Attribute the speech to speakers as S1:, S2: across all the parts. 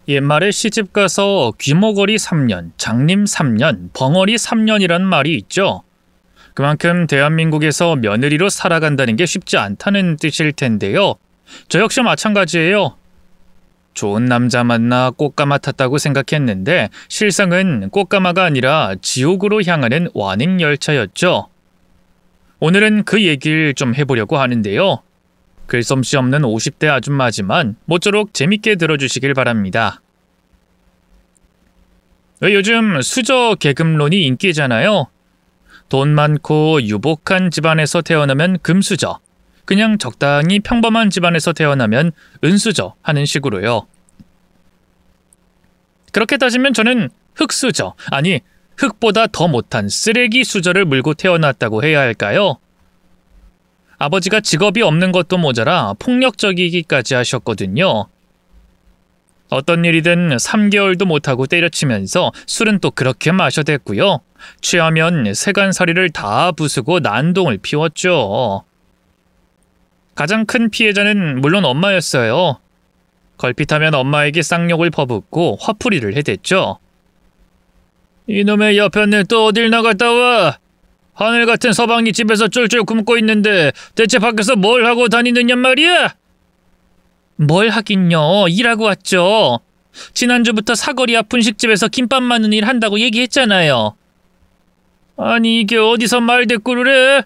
S1: 옛말에 시집가서 귀머거리 3년, 장님 3년, 벙어리 3년이란 말이 있죠. 그만큼 대한민국에서 며느리로 살아간다는 게 쉽지 않다는 뜻일 텐데요. 저 역시 마찬가지예요. 좋은 남자 만나 꽃가마 탔다고 생각했는데 실상은 꽃가마가 아니라 지옥으로 향하는 완행열차였죠. 오늘은 그 얘기를 좀 해보려고 하는데요. 글솜씨 없는 50대 아줌마지만 모쪼록 재밌게 들어주시길 바랍니다. 요즘 수저 계급론이 인기잖아요. 돈 많고 유복한 집안에서 태어나면 금수저, 그냥 적당히 평범한 집안에서 태어나면 은수저 하는 식으로요. 그렇게 따지면 저는 흙수저, 아니 흙보다 더 못한 쓰레기 수저를 물고 태어났다고 해야 할까요? 아버지가 직업이 없는 것도 모자라 폭력적이기까지 하셨거든요. 어떤 일이든 3개월도 못하고 때려치면서 술은 또 그렇게 마셔댔고요. 취하면 세간살이를 다 부수고 난동을 피웠죠. 가장 큰 피해자는 물론 엄마였어요. 걸핏하면 엄마에게 쌍욕을 퍼붓고 화풀이를 해댔죠. 이놈의 여편네 또 어딜 나갔다 와? 하늘 같은 서방이 집에서 쫄쫄 굶고 있는데 대체 밖에서 뭘 하고 다니느냐 말이야? 뭘 하긴요. 일하고 왔죠. 지난주부터 사거리 앞 분식집에서 김밥 많은 일 한다고 얘기했잖아요. 아니 이게 어디서 말대꾸를 해?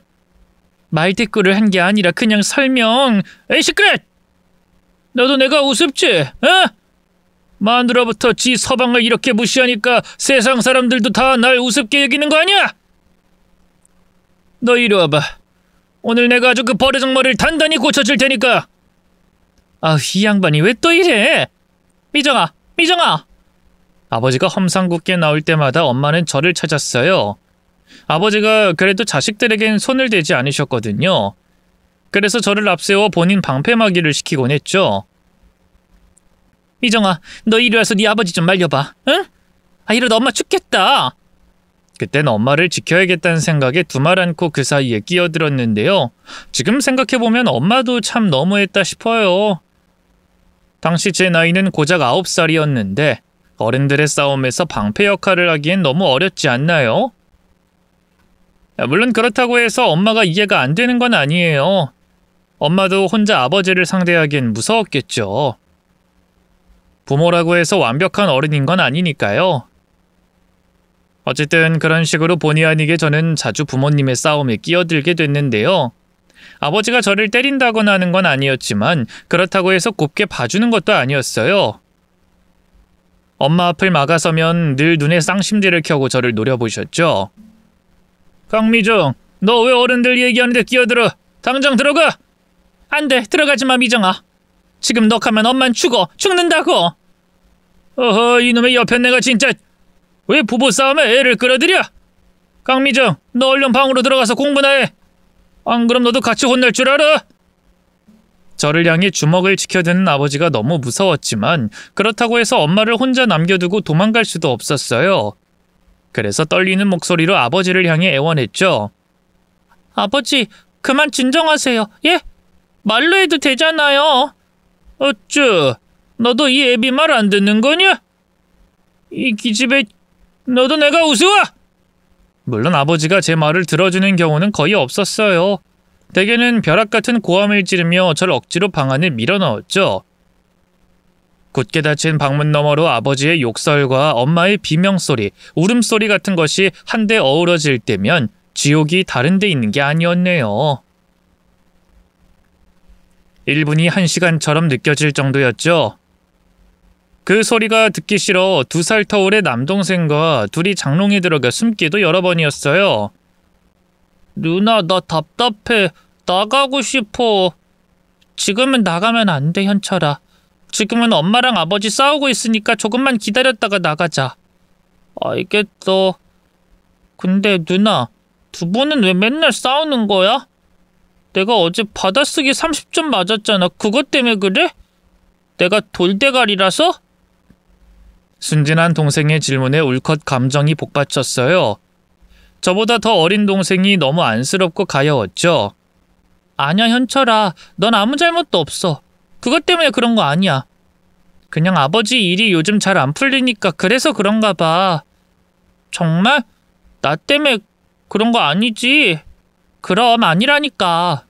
S1: 말대꾸를 한 게 아니라 그냥 설명. 에이 시끄러! 너도 내가 우습지? 어? 마누라부터 지 서방을 이렇게 무시하니까 세상 사람들도 다 날 우습게 여기는 거 아니야? 너 이리 와봐. 오늘 내가 아주 그 버르장머리를 단단히 고쳐줄 테니까. 아, 이 양반이 왜 또 이래? 미정아, 미정아. 아버지가 험상궂게 나올 때마다 엄마는 저를 찾았어요. 아버지가 그래도 자식들에겐 손을 대지 않으셨거든요. 그래서 저를 앞세워 본인 방패막이를 시키곤 했죠. 미정아, 너 이리 와서 네 아버지 좀 말려봐. 응? 아, 이러다 엄마 죽겠다. 그땐 엄마를 지켜야겠다는 생각에 두말 않고 그 사이에 끼어들었는데요. 지금 생각해보면 엄마도 참 너무했다 싶어요. 당시 제 나이는 고작 9살이었는데 어른들의 싸움에서 방패 역할을 하기엔 너무 어렸지 않나요? 물론 그렇다고 해서 엄마가 이해가 안 되는 건 아니에요. 엄마도 혼자 아버지를 상대하기엔 무서웠겠죠. 부모라고 해서 완벽한 어른인 건 아니니까요. 어쨌든 그런 식으로 본의 아니게 저는 자주 부모님의 싸움에 끼어들게 됐는데요. 아버지가 저를 때린다거나 하는 건 아니었지만 그렇다고 해서 곱게 봐주는 것도 아니었어요. 엄마 앞을 막아서면 늘 눈에 쌍심지를 켜고 저를 노려보셨죠. 강미정, 너 왜 어른들 얘기하는데 끼어들어? 당장 들어가! 안 돼, 들어가지 마 미정아. 지금 너 가면 엄만 죽는다고. 어허, 이놈의 여편네가 진짜. 왜 부부싸움에 애를 끌어들여? 강미정, 너 얼른 방으로 들어가서 공부나 해. 안 그럼 너도 같이 혼날 줄 알아? 저를 향해 주먹을 지켜드는 아버지가 너무 무서웠지만 그렇다고 해서 엄마를 혼자 남겨두고 도망갈 수도 없었어요. 그래서 떨리는 목소리로 아버지를 향해 애원했죠. 아버지, 그만 진정하세요. 예? 말로 해도 되잖아요. 어쭈, 너도 이 애비 말 안 듣는 거냐? 이 기집애, 너도 내가 우스워? 물론 아버지가 제 말을 들어주는 경우는 거의 없었어요. 대개는 벼락 같은 고함을 지르며 저를 억지로 방 안에 밀어넣었죠. 굳게 닫힌 방문 너머로 아버지의 욕설과 엄마의 비명소리, 울음소리 같은 것이 한데 어우러질 때면 지옥이 다른 데 있는 게 아니었네요. 1분이 1시간처럼 느껴질 정도였죠. 그 소리가 듣기 싫어 2살 터울의 남동생과 둘이 장롱에 들어가 숨기도 여러 번이었어요. 누나, 나 답답해. 나가고 싶어. 지금은 나가면 안 돼, 현철아. 지금은 엄마랑 아버지 싸우고 있으니까 조금만 기다렸다가 나가자. 알겠어. 근데 누나, 두 분은 왜 맨날 싸우는 거야? 내가 어제 받아쓰기 30점 맞았잖아. 그것 때문에 그래? 내가 돌대가리라서? 순진한 동생의 질문에 울컥 감정이 복받쳤어요. 저보다 더 어린 동생이 너무 안쓰럽고 가여웠죠. 아니야, 현철아. 넌 아무 잘못도 없어. 그것 때문에 그런 거 아니야. 그냥 아버지 일이 요즘 잘 안 풀리니까 그래서 그런가 봐. 정말? 나 때문에 그런 거 아니지? 그럼 아니라니까.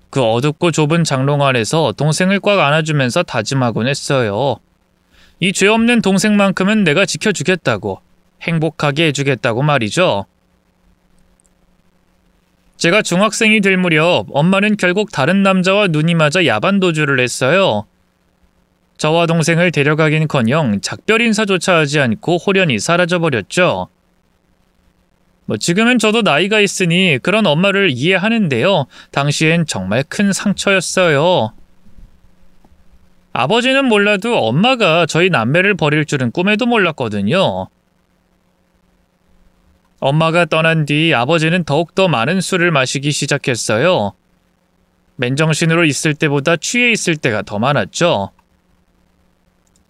S1: 그 어둡고 좁은 장롱 안에서 동생을 꽉 안아주면서 다짐하곤 했어요. 이 죄 없는 동생만큼은 내가 지켜주겠다고, 행복하게 해주겠다고 말이죠. 제가 중학생이 될 무렵 엄마는 결국 다른 남자와 눈이 맞아 야반 도주를 했어요. 저와 동생을 데려가긴커녕 작별 인사조차 하지 않고 홀연히 사라져버렸죠. 지금은 저도 나이가 있으니 그런 엄마를 이해하는데요. 당시엔 정말 큰 상처였어요. 아버지는 몰라도 엄마가 저희 남매를 버릴 줄은 꿈에도 몰랐거든요. 엄마가 떠난 뒤 아버지는 더욱더 많은 술을 마시기 시작했어요. 맨정신으로 있을 때보다 취해 있을 때가 더 많았죠.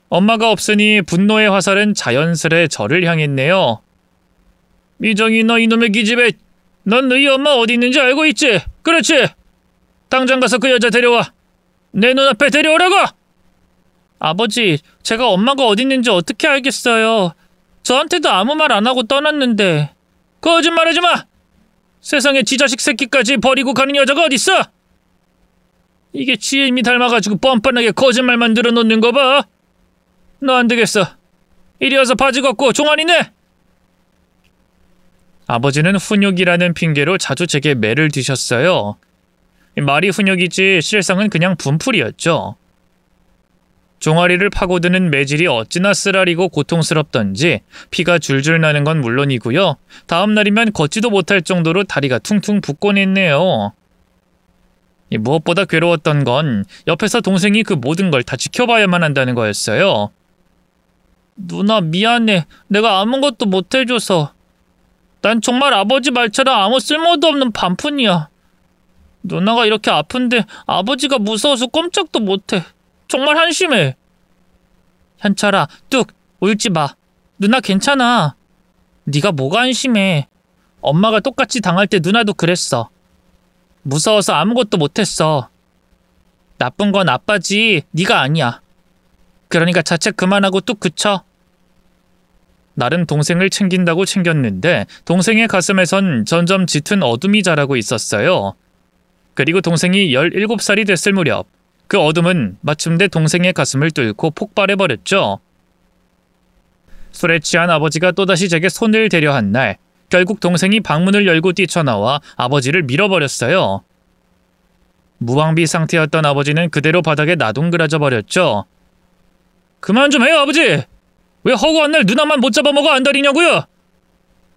S1: 엄마가 없으니 분노의 화살은 자연스레 저를 향했네요. 미정이, 너 이놈의 기집애, 넌 너희 엄마 어디 있는지 알고 있지? 그렇지? 당장 가서 그 여자 데려와. 내 눈앞에 데려오라고! 아버지, 제가 엄마가 어디 있는지 어떻게 알겠어요? 저한테도 아무 말 안 하고 떠났는데. 거짓말하지 마! 세상에 지 자식 새끼까지 버리고 가는 여자가 어딨어? 이게 지 이미 닮아가지고 뻔뻔하게 거짓말만 늘어놓는 거 봐. 너 안 되겠어. 이리 와서 바지 걷고 종아리 내! 아버지는 훈육이라는 핑계로 자주 제게 매를 드셨어요. 말이 훈육이지 실상은 그냥 분풀이였죠. 종아리를 파고드는 매질이 어찌나 쓰라리고 고통스럽던지 피가 줄줄 나는 건 물론이고요. 다음 날이면 걷지도 못할 정도로 다리가 퉁퉁 붓곤 했네요. 무엇보다 괴로웠던 건 옆에서 동생이 그 모든 걸 다 지켜봐야만 한다는 거였어요. 누나 미안해. 내가 아무것도 못해줘서. 난 정말 아버지 말처럼 아무 쓸모도 없는 반푼이야. 누나가 이렇게 아픈데 아버지가 무서워서 꼼짝도 못해. 정말 한심해. 현철아, 뚝, 울지 마. 누나 괜찮아. 네가 뭐가 한심해. 엄마가 똑같이 당할 때 누나도 그랬어. 무서워서 아무것도 못했어. 나쁜 건 아빠지 네가 아니야. 그러니까 자책 그만하고 뚝 그쳐. 나름 동생을 챙긴다고 챙겼는데 동생의 가슴에선 점점 짙은 어둠이 자라고 있었어요. 그리고 동생이 17살이 됐을 무렵 그 어둠은 마침내 동생의 가슴을 뚫고 폭발해버렸죠. 술에 취한 아버지가 또다시 제게 손을 대려 한 날 결국 동생이 방문을 열고 뛰쳐나와 아버지를 밀어버렸어요. 무방비 상태였던 아버지는 그대로 바닥에 나동그라져 버렸죠. 그만 좀 해요, 아버지! 왜 허구한 날 누나만 못 잡아먹어 안달이냐고요?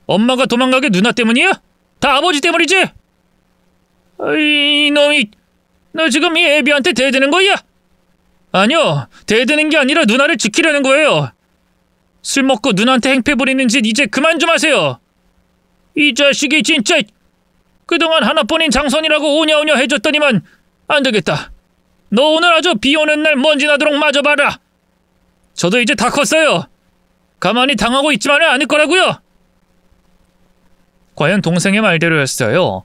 S1: 엄마가 도망가게 누나 때문이야? 다 아버지 때문이지? 이놈이, 너 지금 이 애비한테 대드는 거야? 아니요, 대드는 게 아니라 누나를 지키려는 거예요. 술 먹고 누나한테 행패 부리는 짓 이제 그만 좀 하세요. 이 자식이 진짜. 그동안 하나뿐인 장선이라고 오냐오냐 해줬더니만 안 되겠다. 너 오늘 아주 비 오는 날 먼지 나도록 맞아봐라. 저도 이제 다 컸어요. 가만히 당하고 있지만은 않을 거라고요. 과연 동생의 말대로였어요.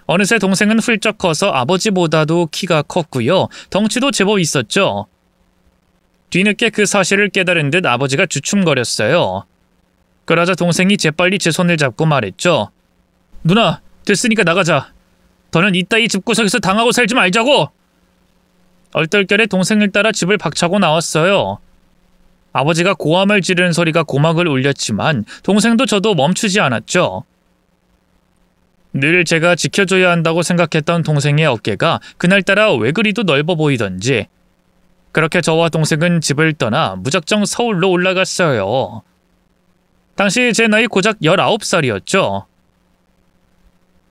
S1: 어느새 동생은 훌쩍 커서 아버지보다도 키가 컸고요. 덩치도 제법 있었죠. 뒤늦게 그 사실을 깨달은 듯 아버지가 주춤거렸어요. 그러자 동생이 재빨리 제 손을 잡고 말했죠. 누나, 됐으니까 나가자. 더는 이따위 집구석에서 당하고 살지 말자고. 얼떨결에 동생을 따라 집을 박차고 나왔어요. 아버지가 고함을 지르는 소리가 고막을 울렸지만 동생도 저도 멈추지 않았죠. 늘 제가 지켜줘야 한다고 생각했던 동생의 어깨가 그날따라 왜 그리도 넓어 보이던지 그렇게 저와 동생은 집을 떠나 무작정 서울로 올라갔어요. 당시 제 나이 고작 19살이었죠.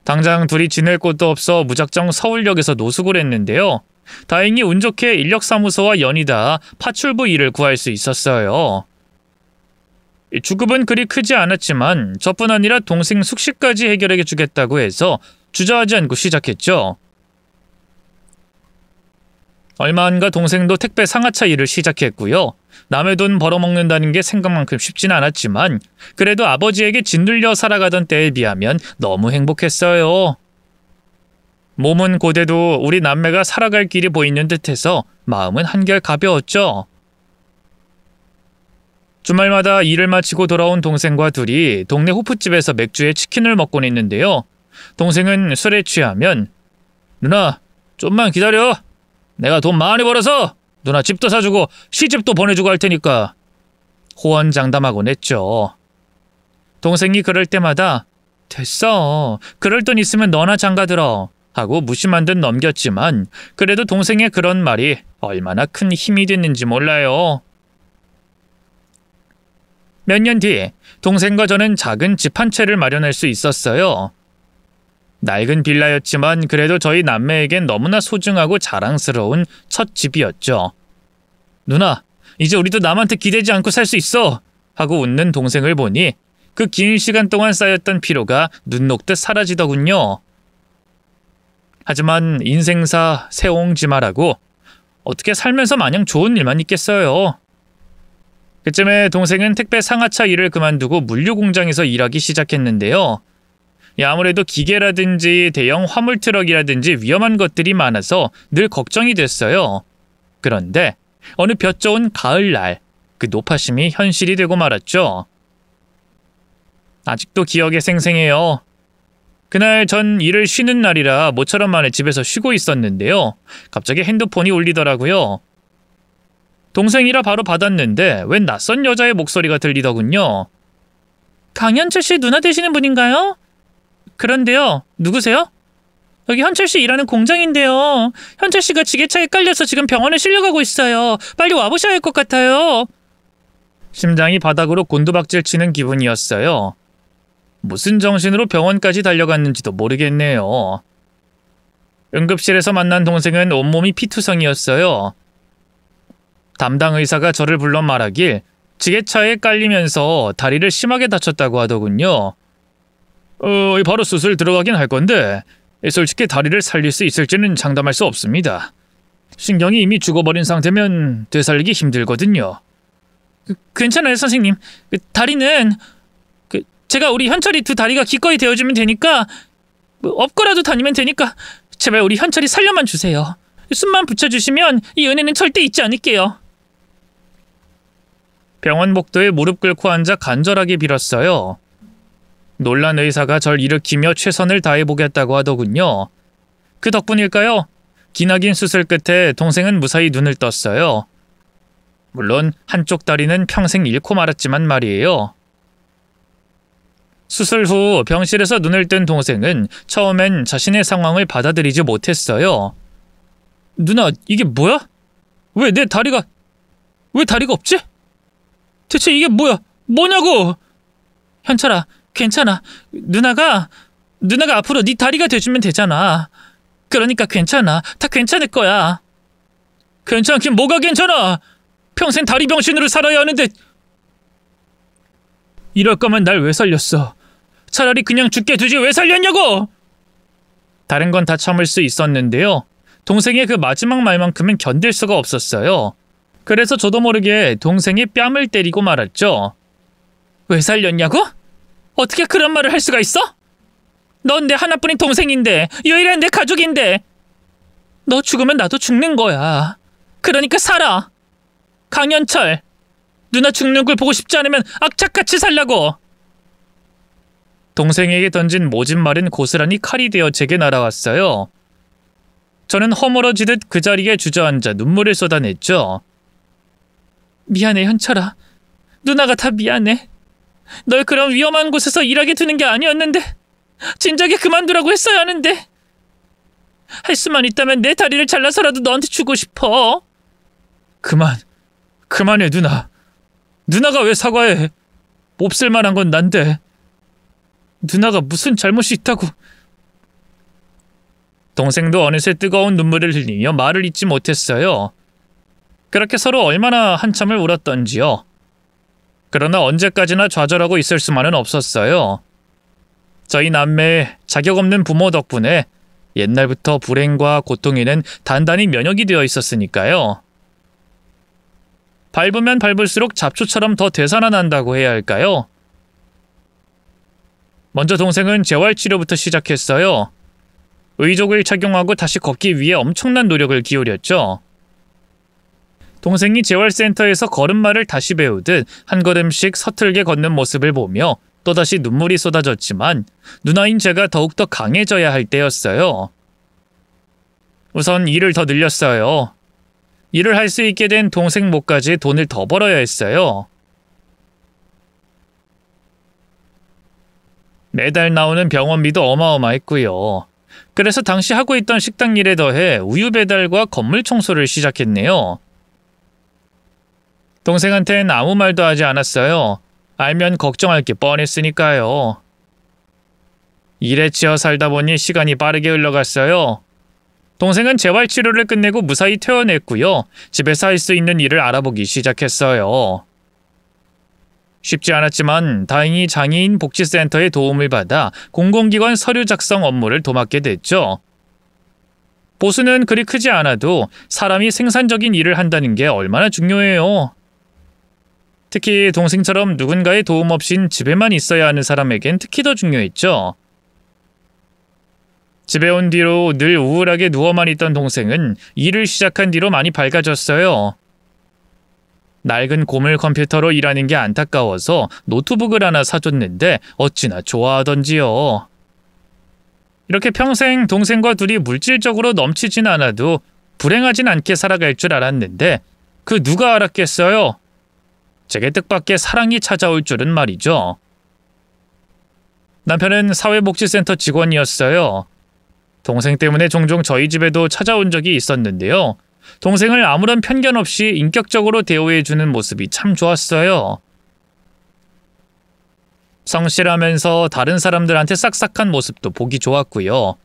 S1: 당장 둘이 지낼 곳도 없어 무작정 서울역에서 노숙을 했는데요. 다행히 운 좋게 인력사무소와 연이다 파출부 일을 구할 수 있었어요. 주급은 그리 크지 않았지만 저뿐 아니라 동생 숙식까지 해결해 주겠다고 해서 주저하지 않고 시작했죠. 얼마 안가 동생도 택배 상하차 일을 시작했고요. 남의 돈 벌어먹는다는 게 생각만큼 쉽진 않았지만 그래도 아버지에게 짓눌려 살아가던 때에 비하면 너무 행복했어요. 몸은 고대도 우리 남매가 살아갈 길이 보이는 듯해서 마음은 한결 가벼웠죠. 주말마다 일을 마치고 돌아온 동생과 둘이 동네 호프집에서 맥주에 치킨을 먹곤 했는데요. 동생은 술에 취하면 누나, 좀만 기다려. 내가 돈 많이 벌어서 누나 집도 사주고 시집도 보내주고 할 테니까. 호언장담하곤 했죠. 동생이 그럴 때마다 됐어. 그럴 돈 있으면 너나 장가들어. 하고 무심한 듯 넘겼지만 그래도 동생의 그런 말이 얼마나 큰 힘이 됐는지 몰라요. 몇 년 뒤 동생과 저는 작은 집 한 채를 마련할 수 있었어요. 낡은 빌라였지만 그래도 저희 남매에겐 너무나 소중하고 자랑스러운 첫 집이었죠. 누나, 이제 우리도 남한테 기대지 않고 살 수 있어. 하고 웃는 동생을 보니 그 긴 시간 동안 쌓였던 피로가 눈 녹듯 사라지더군요. 하지만 인생사 새옹지마라고 어떻게 살면서 마냥 좋은 일만 있겠어요. 그쯤에 동생은 택배 상하차 일을 그만두고 물류공장에서 일하기 시작했는데요. 아무래도 기계라든지 대형 화물 트럭이라든지 위험한 것들이 많아서 늘 걱정이 됐어요. 그런데 어느 볕 좋은 가을날 그 노파심이 현실이 되고 말았죠. 아직도 기억에 생생해요. 그날 전 일을 쉬는 날이라 모처럼 만에 집에서 쉬고 있었는데요. 갑자기 핸드폰이 울리더라고요. 동생이라 바로 받았는데 웬 낯선 여자의 목소리가 들리더군요. 강현철 씨 누나 되시는 분인가요? 그런데요. 누구세요? 여기 현철 씨 일하는 공장인데요. 현철 씨가 지게차에 깔려서 지금 병원에 실려가고 있어요. 빨리 와보셔야 할 것 같아요. 심장이 바닥으로 곤두박질 치는 기분이었어요. 무슨 정신으로 병원까지 달려갔는지도 모르겠네요. 응급실에서 만난 동생은 온몸이 피투성이었어요. 담당 의사가 저를 불러 말하길 지게차에 깔리면서 다리를 심하게 다쳤다고 하더군요. 바로 수술 들어가긴 할 건데 솔직히 다리를 살릴 수 있을지는 장담할 수 없습니다. 신경이 이미 죽어버린 상태면 되살리기 힘들거든요. 괜찮아요, 선생님. 다리는 제가 우리 현철이 두 다리가 기꺼이 되어주면 되니까 업고라도 다니면 되니까 제발 우리 현철이 살려만 주세요. 숨만 붙여주시면 이 은혜는 절대 잊지 않을게요. 병원 복도에 무릎 꿇고 앉아 간절하게 빌었어요. 놀란 의사가 절 일으키며 최선을 다해보겠다고 하더군요. 그 덕분일까요? 기나긴 수술 끝에 동생은 무사히 눈을 떴어요. 물론 한쪽 다리는 평생 잃고 말았지만 말이에요. 수술 후 병실에서 눈을 뜬 동생은 처음엔 자신의 상황을 받아들이지 못했어요. 누나, 이게 뭐야? 왜 다리가 없지? 대체 이게 뭐냐고! 현철아, 괜찮아. 누나가 앞으로 네 다리가 돼주면 되잖아. 그러니까 괜찮아. 다 괜찮을 거야. 괜찮긴 뭐가 괜찮아! 평생 다리 병신으로 살아야 하는데 이럴 거면 날 왜 살렸어? 차라리 그냥 죽게 두지 왜 살렸냐고! 다른 건 다 참을 수 있었는데요. 동생의 그 마지막 말만큼은 견딜 수가 없었어요. 그래서 저도 모르게 동생의 뺨을 때리고 말았죠. 왜 살렸냐고? 어떻게 그런 말을 할 수가 있어? 넌 내 하나뿐인 동생인데, 유일한 내 가족인데. 너 죽으면 나도 죽는 거야. 그러니까 살아. 강현철, 누나 죽는 걸 보고 싶지 않으면 악착같이 살라고. 동생에게 던진 모진 말은 고스란히 칼이 되어 제게 날아왔어요. 저는 허물어지듯 그 자리에 주저앉아 눈물을 쏟아냈죠. 미안해, 현철아. 누나가 다 미안해. 널 그런 위험한 곳에서 일하게 두는 게 아니었는데 진작에 그만두라고 했어야 하는데. 할 수만 있다면 내 다리를 잘라서라도 너한테 주고 싶어. 그만해, 누나. 누나가 왜 사과해? 몹쓸 만한 건 난데. 누나가 무슨 잘못이 있다고. 동생도 어느새 뜨거운 눈물을 흘리며 말을 잇지 못했어요. 그렇게 서로 얼마나 한참을 울었던지요. 그러나 언제까지나 좌절하고 있을 수만은 없었어요. 저희 남매의 자격 없는 부모 덕분에 옛날부터 불행과 고통에는 단단히 면역이 되어 있었으니까요. 밟으면 밟을수록 잡초처럼 더 되살아난다고 해야 할까요? 먼저 동생은 재활치료부터 시작했어요. 의족을 착용하고 다시 걷기 위해 엄청난 노력을 기울였죠. 동생이 재활센터에서 걸음마를 다시 배우듯 한 걸음씩 서툴게 걷는 모습을 보며 또다시 눈물이 쏟아졌지만 누나인 제가 더욱더 강해져야 할 때였어요. 우선 일을 더 늘렸어요. 일을 할 수 있게 된 동생 몫까지 돈을 더 벌어야 했어요. 매달 나오는 병원비도 어마어마했고요. 그래서 당시 하고 있던 식당 일에 더해 우유 배달과 건물 청소를 시작했네요. 동생한텐 아무 말도 하지 않았어요. 알면 걱정할 게 뻔했으니까요. 일에 치여 살다 보니 시간이 빠르게 흘러갔어요. 동생은 재활치료를 끝내고 무사히 퇴원했고요. 집에서 할 수 있는 일을 알아보기 시작했어요. 쉽지 않았지만 다행히 장애인 복지센터의 도움을 받아 공공기관 서류 작성 업무를 도맡게 됐죠. 보수는 그리 크지 않아도 사람이 생산적인 일을 한다는 게 얼마나 중요해요. 특히 동생처럼 누군가의 도움 없인 집에만 있어야 하는 사람에겐 특히 더 중요했죠. 집에 온 뒤로 늘 우울하게 누워만 있던 동생은 일을 시작한 뒤로 많이 밝아졌어요. 낡은 고물 컴퓨터로 일하는 게 안타까워서 노트북을 하나 사줬는데 어찌나 좋아하던지요. 이렇게 평생 동생과 둘이 물질적으로 넘치진 않아도 불행하진 않게 살아갈 줄 알았는데 그 누가 알았겠어요? 제게 뜻밖의 사랑이 찾아올 줄은 말이죠. 남편은 사회복지센터 직원이었어요. 동생 때문에 종종 저희 집에도 찾아온 적이 있었는데요. 동생을 아무런 편견 없이 인격적으로 대우해주는 모습이 참 좋았어요. 성실하면서 다른 사람들한테 싹싹한 모습도 보기 좋았고요.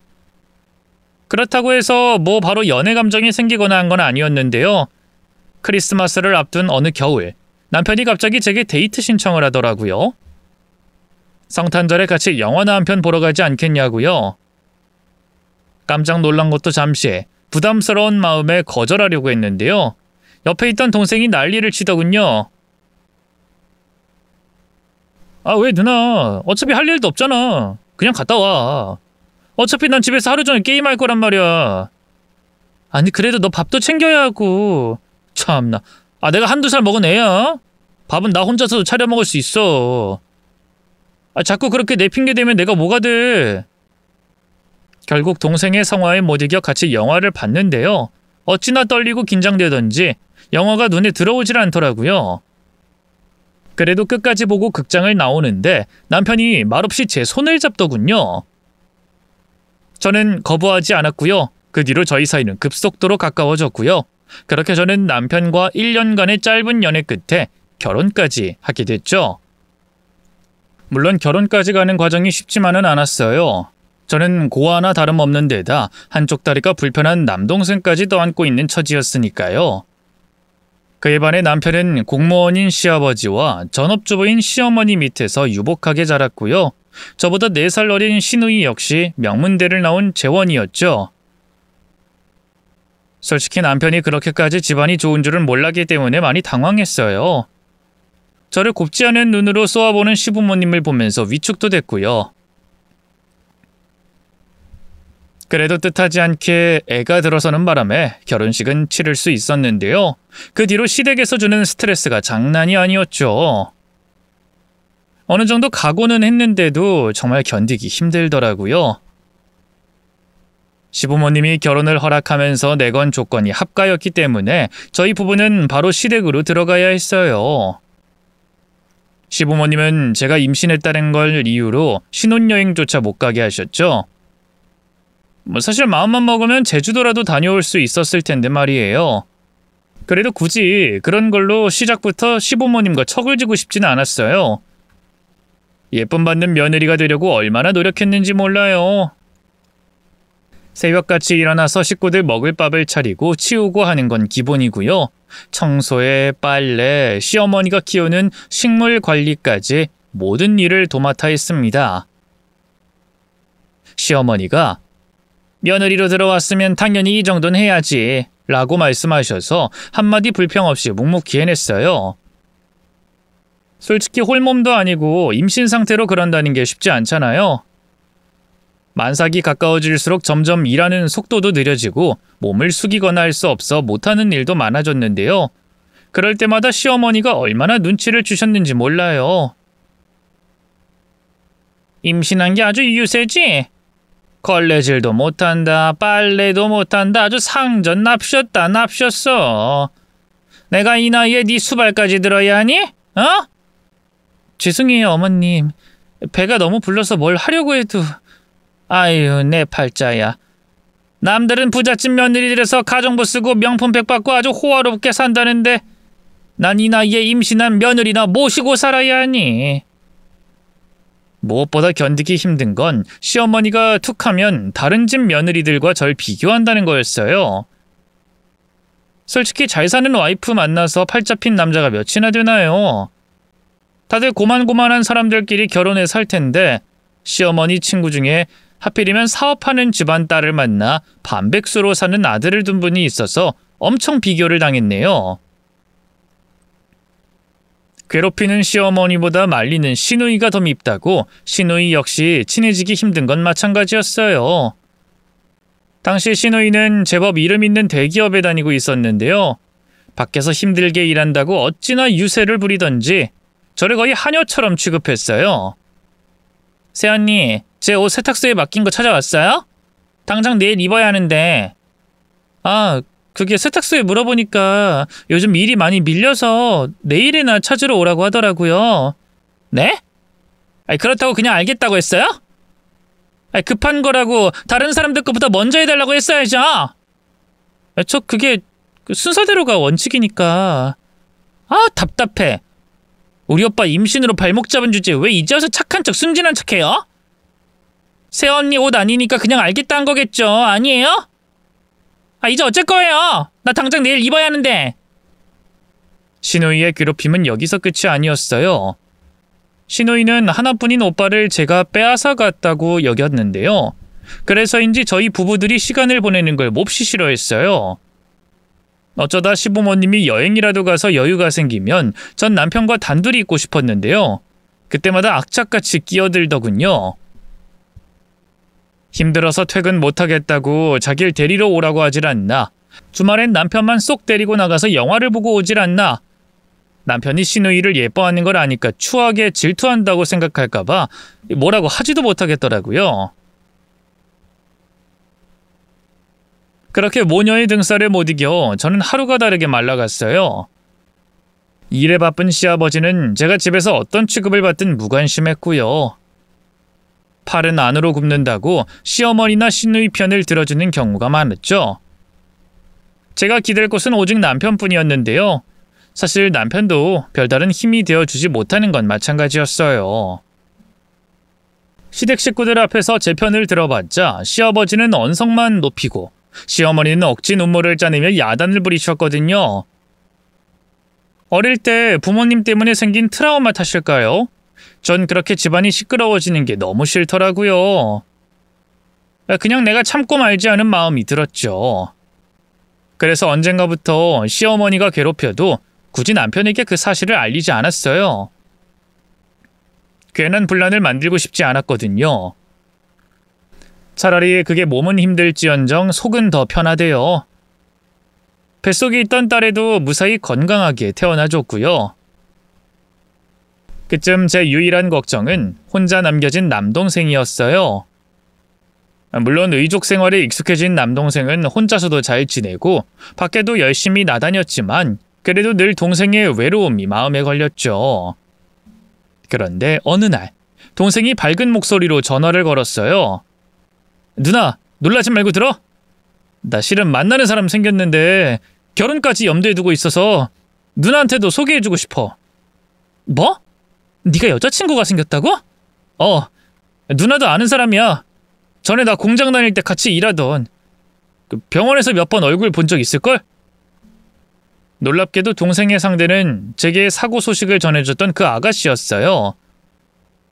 S1: 그렇다고 해서 뭐 바로 연애 감정이 생기거나 한 건 아니었는데요. 크리스마스를 앞둔 어느 겨울, 남편이 갑자기 제게 데이트 신청을 하더라고요. 성탄절에 같이 영화나 한 편 보러 가지 않겠냐고요. 깜짝 놀란 것도 잠시 부담스러운 마음에 거절하려고 했는데요. 옆에 있던 동생이 난리를 치더군요. 아, 왜 누나? 어차피 할 일도 없잖아. 그냥 갔다 와. 어차피 난 집에서 하루 종일 게임할 거란 말이야. 아니 그래도 너 밥도 챙겨야 하고. 참나. 아, 내가 한두 살 먹은 애야? 밥은 나 혼자서도 차려 먹을 수 있어. 아, 자꾸 그렇게 내 핑계 대면 내가 뭐가 돼? 결국 동생의 성화에 못 이겨 같이 영화를 봤는데요. 어찌나 떨리고 긴장되던지 영화가 눈에 들어오질 않더라고요. 그래도 끝까지 보고 극장을 나오는데 남편이 말없이 제 손을 잡더군요. 저는 거부하지 않았고요. 그 뒤로 저희 사이는 급속도로 가까워졌고요. 그렇게 저는 남편과 1년간의 짧은 연애 끝에 결혼까지 하게 됐죠. 물론 결혼까지 가는 과정이 쉽지만은 않았어요. 저는 고아나 다름없는 데다 한쪽 다리가 불편한 남동생까지 떠안고 있는 처지였으니까요. 그에 반해 남편은 공무원인 시아버지와 전업주부인 시어머니 밑에서 유복하게 자랐고요. 저보다 4살 어린 시누이 역시 명문대를 나온 재원이었죠. 솔직히 남편이 그렇게까지 집안이 좋은 줄은 몰랐기 때문에 많이 당황했어요. 저를 곱지 않은 눈으로 쏘아보는 시부모님을 보면서 위축도 됐고요. 그래도 뜻하지 않게 애가 들어서는 바람에 결혼식은 치를 수 있었는데요. 그 뒤로 시댁에서 주는 스트레스가 장난이 아니었죠. 어느 정도 각오는 했는데도 정말 견디기 힘들더라고요. 시부모님이 결혼을 허락하면서 내건 조건이 합가였기 때문에 저희 부부는 바로 시댁으로 들어가야 했어요. 시부모님은 제가 임신했다는 걸 이유로 신혼여행조차 못 가게 하셨죠. 사실 마음만 먹으면 제주도라도 다녀올 수 있었을 텐데 말이에요. 그래도 굳이 그런 걸로 시작부터 시부모님과 척을 지고 싶지는 않았어요. 예쁨 받는 며느리가 되려고 얼마나 노력했는지 몰라요. 새벽같이 일어나서 식구들 먹을 밥을 차리고 치우고 하는 건 기본이고요. 청소에 빨래, 시어머니가 키우는 식물 관리까지 모든 일을 도맡아 했습니다. 시어머니가 며느리로 들어왔으면 당연히 이 정도는 해야지 라고 말씀하셔서 한마디 불평 없이 묵묵히 해냈어요. 솔직히 홀몸도 아니고 임신 상태로 그런다는 게 쉽지 않잖아요. 만삭이 가까워질수록 점점 일하는 속도도 느려지고 몸을 숙이거나 할 수 없어 못하는 일도 많아졌는데요. 그럴 때마다 시어머니가 얼마나 눈치를 주셨는지 몰라요. 임신한 게 아주 유세지? 걸레질도 못한다, 빨래도 못한다, 아주 상전 납셨다, 납셨어. 내가 이 나이에 네 수발까지 들어야 하니? 어? 죄송해요, 어머님. 배가 너무 불러서 뭘 하려고 해도... 아유, 내 팔자야. 남들은 부잣집 며느리들에서 가정부 쓰고 명품백 받고 아주 호화롭게 산다는데 난 이 나이에 임신한 며느리나 모시고 살아야 하니. 무엇보다 견디기 힘든 건 시어머니가 툭하면 다른 집 며느리들과 절 비교한다는 거였어요. 솔직히 잘 사는 와이프 만나서 팔 잡힌 남자가 몇이나 되나요? 다들 고만고만한 사람들끼리 결혼해 살 텐데 시어머니 친구 중에 하필이면 사업하는 집안 딸을 만나 반백수로 사는 아들을 둔 분이 있어서 엄청 비교를 당했네요. 괴롭히는 시어머니보다 말리는 시누이가 더 밉다고 시누이 역시 친해지기 힘든 건 마찬가지였어요. 당시 시누이는 제법 이름 있는 대기업에 다니고 있었는데요. 밖에서 힘들게 일한다고 어찌나 유세를 부리던지 저를 거의 하녀처럼 취급했어요. 새언니, 제 옷 세탁소에 맡긴 거 찾아왔어요? 당장 내일 입어야 하는데. 아, 그게 세탁소에 물어보니까 요즘 일이 많이 밀려서 내일이나 찾으러 오라고 하더라고요. 네? 아니, 그렇다고 그냥 알겠다고 했어요? 아니, 급한 거라고 다른 사람들 것보다 먼저 해달라고 했어야죠. 저 그게 순서대로가 원칙이니까. 아, 답답해. 우리 오빠 임신으로 발목 잡은 주제에 왜 이제 와서 착한 척 순진한 척해요? 새언니 옷 아니니까 그냥 알겠다 한 거겠죠. 아니에요? 아, 이제 어쩔 거예요. 나 당장 내일 입어야 하는데. 시누이의 괴롭힘은 여기서 끝이 아니었어요. 시누이는 하나뿐인 오빠를 제가 빼앗아 갔다고 여겼는데요. 그래서인지 저희 부부들이 시간을 보내는 걸 몹시 싫어했어요. 어쩌다 시부모님이 여행이라도 가서 여유가 생기면 전 남편과 단둘이 있고 싶었는데요. 그때마다 악착같이 끼어들더군요. 힘들어서 퇴근 못하겠다고 자길 데리러 오라고 하질 않나. 주말엔 남편만 쏙 데리고 나가서 영화를 보고 오질 않나. 남편이 시누이를 예뻐하는 걸 아니까 추하게 질투한다고 생각할까봐 뭐라고 하지도 못하겠더라고요. 그렇게 모녀의 등살을 못 이겨 저는 하루가 다르게 말라갔어요. 일에 바쁜 시아버지는 제가 집에서 어떤 취급을 받든 무관심했고요. 팔은 안으로 굽는다고 시어머니나 시누이 편을 들어주는 경우가 많았죠. 제가 기댈 곳은 오직 남편뿐이었는데요. 사실 남편도 별다른 힘이 되어주지 못하는 건 마찬가지였어요. 시댁 식구들 앞에서 제 편을 들어봤자 시아버지는 언성만 높이고 시어머니는 억지 눈물을 짜내며 야단을 부리셨거든요. 어릴 때 부모님 때문에 생긴 트라우마 탓일까요? 전 그렇게 집안이 시끄러워지는 게 너무 싫더라고요. 그냥 내가 참고 말지 않은 마음이 들었죠. 그래서 언젠가부터 시어머니가 괴롭혀도 굳이 남편에게 그 사실을 알리지 않았어요. 괜한 분란을 만들고 싶지 않았거든요. 차라리 그게 몸은 힘들지언정 속은 더 편하대요. 뱃속에 있던 딸애도 무사히 건강하게 태어나줬고요. 그쯤 제 유일한 걱정은 혼자 남겨진 남동생이었어요. 물론 의족 생활에 익숙해진 남동생은 혼자서도 잘 지내고 밖에도 열심히 나다녔지만 그래도 늘 동생의 외로움이 마음에 걸렸죠. 그런데 어느 날 동생이 밝은 목소리로 전화를 걸었어요. 누나, 놀라지 말고 들어? 나 실은 만나는 사람 생겼는데 결혼까지 염두에 두고 있어서 누나한테도 소개해주고 싶어. 뭐? 네가 여자친구가 생겼다고? 누나도 아는 사람이야. 전에 나 공장 다닐 때 같이 일하던. 병원에서 몇 번 얼굴 본 적 있을걸? 놀랍게도 동생의 상대는 제게 사고 소식을 전해줬던 그 아가씨였어요.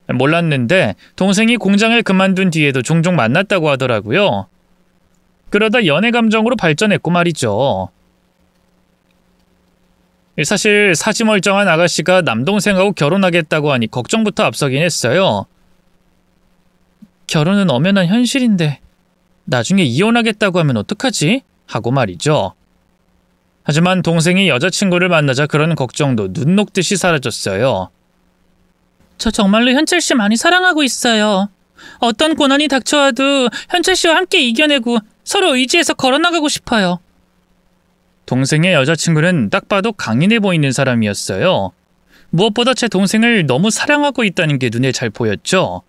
S1: 몰랐는데 동생이 공장을 그만둔 뒤에도 종종 만났다고 하더라고요. 그러다 연애 감정으로 발전했고 말이죠. 사실 사지멀쩡한 아가씨가 남동생하고 결혼하겠다고 하니 걱정부터 앞서긴 했어요. 결혼은 엄연한 현실인데 나중에 이혼하겠다고 하면 어떡하지? 하고 말이죠. 하지만 동생이 여자친구를 만나자 그런 걱정도 눈 녹듯이 사라졌어요. 저 정말로 현철 씨 많이 사랑하고 있어요. 어떤 고난이 닥쳐와도 현철 씨와 함께 이겨내고 서로 의지해서 걸어나가고 싶어요. 동생의 여자친구는 딱 봐도 강인해 보이는 사람이었어요. 무엇보다 제 동생을 너무 사랑하고 있다는 게 눈에 잘 보였죠.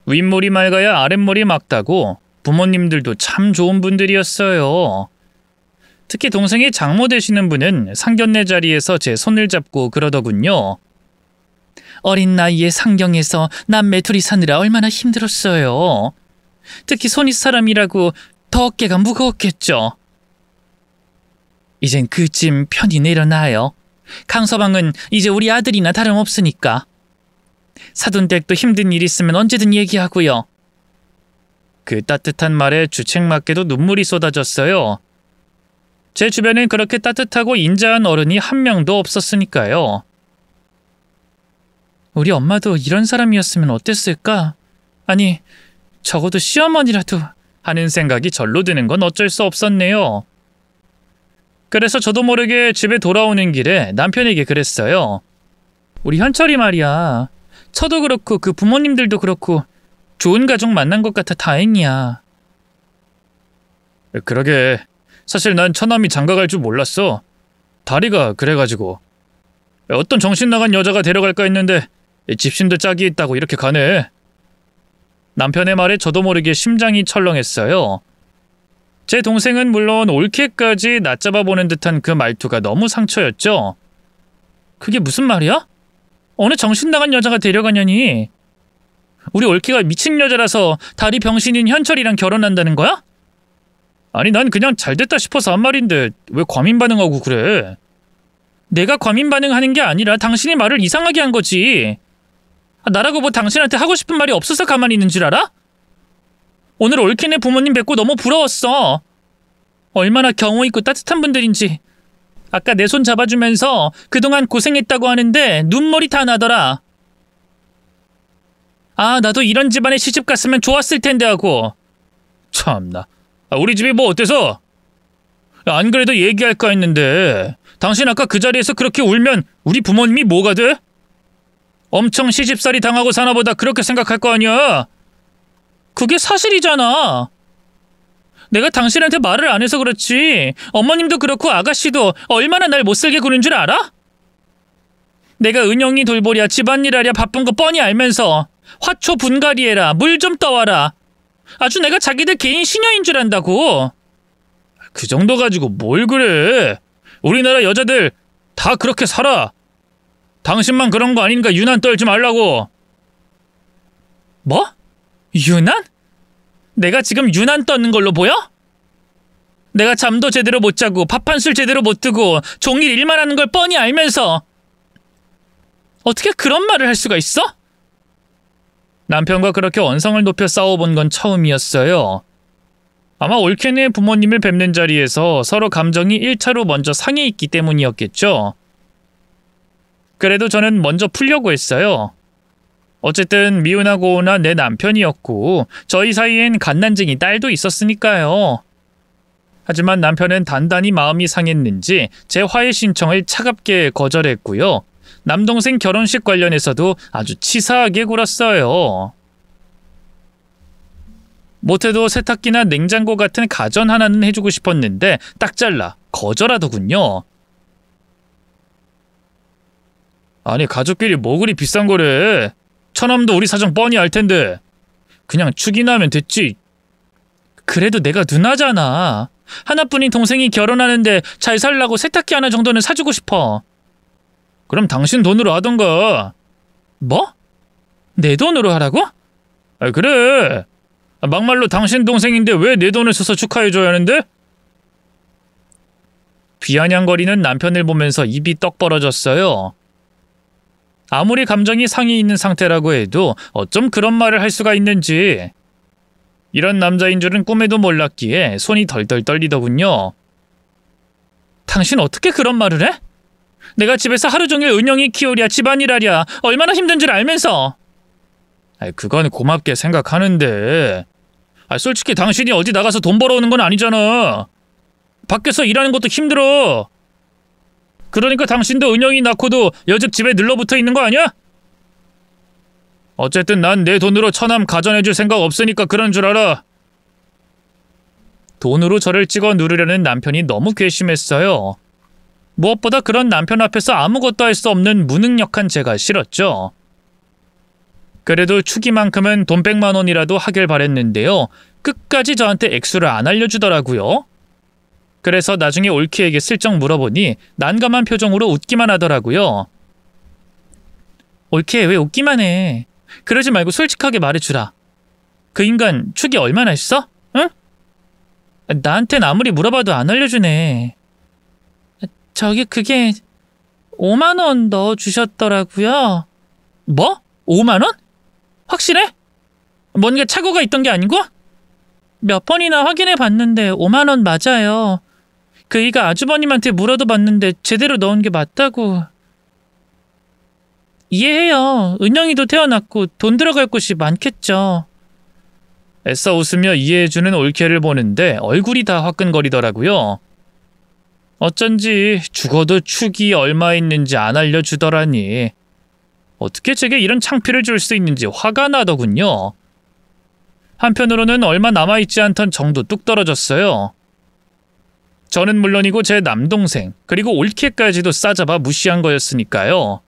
S1: 윗머리 맑아야 아랫머리 막다고 부모님들도 참 좋은 분들이었어요. 특히 동생의 장모 되시는 분은 상견례 자리에서 제 손을 잡고 그러더군요. 어린 나이에 상경해서 남매 둘이 사느라 얼마나 힘들었어요. 특히 손윗 사람이라고 더 어깨가 무거웠겠죠. 이젠 그쯤 편히 내려놔요. 강서방은 이제 우리 아들이나 다름없으니까. 사돈댁도 힘든 일 있으면 언제든 얘기하고요. 그 따뜻한 말에 주책맞게도 눈물이 쏟아졌어요. 제 주변엔 그렇게 따뜻하고 인자한 어른이 한 명도 없었으니까요. 우리 엄마도 이런 사람이었으면 어땠을까? 아니, 적어도 시어머니라도 하는 생각이 절로 드는 건 어쩔 수 없었네요. 그래서 저도 모르게 집에 돌아오는 길에 남편에게 그랬어요. 우리 현철이 말이야. 처도 그렇고 그 부모님들도 그렇고 좋은 가족 만난 것 같아 다행이야. 그러게. 사실 난 처남이 장가갈 줄 몰랐어. 다리가 그래가지고. 어떤 정신 나간 여자가 데려갈까 했는데 집신도 짝이 있다고 이렇게 가네. 남편의 말에 저도 모르게 심장이 철렁했어요. 제 동생은 물론 올케까지 낮잡아 보는 듯한 그 말투가 너무 상처였죠. 그게 무슨 말이야? 어느 정신 나간 여자가 데려가냐니. 우리 올케가 미친 여자라서 다리 병신인 현철이랑 결혼한다는 거야? 아니 난 그냥 잘됐다 싶어서 한 말인데 왜 과민 반응하고 그래? 내가 과민 반응하는 게 아니라 당신이 말을 이상하게 한 거지. 나라고 뭐 당신한테 하고 싶은 말이 없어서 가만히 있는 줄 알아? 오늘 올케네 부모님 뵙고 너무 부러웠어. 얼마나 경호 있고 따뜻한 분들인지. 아까 내 손 잡아주면서 그동안 고생했다고 하는데 눈물이 다 나더라. 아, 나도 이런 집안에 시집 갔으면 좋았을 텐데 하고. 참나. 우리 집이 뭐 어때서? 안 그래도 얘기할까 했는데 당신 아까 그 자리에서 그렇게 울면 우리 부모님이 뭐가 돼? 엄청 시집살이 당하고 사나보다 그렇게 생각할 거 아니야. 그게 사실이잖아. 내가 당신한테 말을 안 해서 그렇지 어머님도 그렇고 아가씨도 얼마나 날 못살게 구는 줄 알아? 내가 은영이 돌보랴 집안일 하랴 바쁜 거 뻔히 알면서 화초 분갈이해라 물 좀 떠와라. 아주 내가 자기들 개인 시녀인 줄 안다고. 그 정도 가지고 뭘 그래. 우리나라 여자들 다 그렇게 살아. 당신만 그런 거 아닌가 유난 떨지 말라고. 뭐? 유난? 내가 지금 유난 떠는 걸로 보여? 내가 잠도 제대로 못 자고 밥 한 술 제대로 못 뜨고 종일 일만 하는 걸 뻔히 알면서 어떻게 그런 말을 할 수가 있어? 남편과 그렇게 언성을 높여 싸워본 건 처음이었어요. 아마 올케네 부모님을 뵙는 자리에서 서로 감정이 1차로 먼저 상해 있기 때문이었겠죠. 그래도 저는 먼저 풀려고 했어요. 어쨌든 미운하고 온한 내 남편이었고 저희 사이엔 갓난쟁이 딸도 있었으니까요. 하지만 남편은 단단히 마음이 상했는지 제 화해 신청을 차갑게 거절했고요. 남동생 결혼식 관련해서도 아주 치사하게 굴었어요. 못해도 세탁기나 냉장고 같은 가전 하나는 해주고 싶었는데 딱 잘라 거절하더군요. 아니 가족끼리 뭐 그리 비싼 거래. 처남도 우리 사정 뻔히 알 텐데 그냥 축이나 하면 됐지. 그래도 내가 누나잖아. 하나뿐인 동생이 결혼하는데 잘 살라고 세탁기 하나 정도는 사주고 싶어. 그럼 당신 돈으로 하던가. 뭐? 내 돈으로 하라고? 아 그래. 막말로 당신 동생인데 왜 내 돈을 써서 축하해줘야 하는데? 비아냥거리는 남편을 보면서 입이 떡 벌어졌어요. 아무리 감정이 상해 있는 상태라고 해도 어쩜 그런 말을 할 수가 있는지. 이런 남자인 줄은 꿈에도 몰랐기에 손이 덜덜 떨리더군요. 당신 어떻게 그런 말을 해? 내가 집에서 하루 종일 은영이 키우랴 집안일 하랴 얼마나 힘든 줄 알면서. 그건 고맙게 생각하는데 솔직히 당신이 어디 나가서 돈 벌어오는 건 아니잖아. 밖에서 일하는 것도 힘들어. 그러니까 당신도 은영이 낳고도 여직 집에 늘러붙어 있는 거 아니야? 어쨌든 난 내 돈으로 처남 가전해줄 생각 없으니까 그런 줄 알아. 돈으로 저를 찍어 누르려는 남편이 너무 괘씸했어요. 무엇보다 그런 남편 앞에서 아무것도 할 수 없는 무능력한 제가 싫었죠. 그래도 축의만큼은 돈 100만 원이라도 하길 바랬는데요. 끝까지 저한테 액수를 안 알려주더라고요. 그래서 나중에 올키에게 슬쩍 물어보니 난감한 표정으로 웃기만 하더라고요. 올키 왜 웃기만 해. 그러지 말고 솔직하게 말해주라. 그 인간 축의 얼마나 했어? 응? 나한텐 아무리 물어봐도 안 알려주네. 저기 그게 5만 원 넣어주셨더라고요. 뭐? 5만 원? 확실해? 뭔가 착오가 있던 게 아니고? 몇 번이나 확인해 봤는데 5만 원 맞아요. 그이가 아주버님한테 물어도 봤는데 제대로 넣은 게 맞다고. 이해해요. 은영이도 태어났고 돈 들어갈 곳이 많겠죠. 애써 웃으며 이해해주는 올케를 보는데 얼굴이 다 화끈거리더라고요. 어쩐지 죽어도 축이 얼마 있는지 안 알려주더라니. 어떻게 제게 이런 창피를 줄 수 있는지 화가 나더군요. 한편으로는 얼마 남아있지 않던 정도 뚝 떨어졌어요. 저는 물론이고 제 남동생 그리고 올케까지도 싸잡아 무시한 거였으니까요.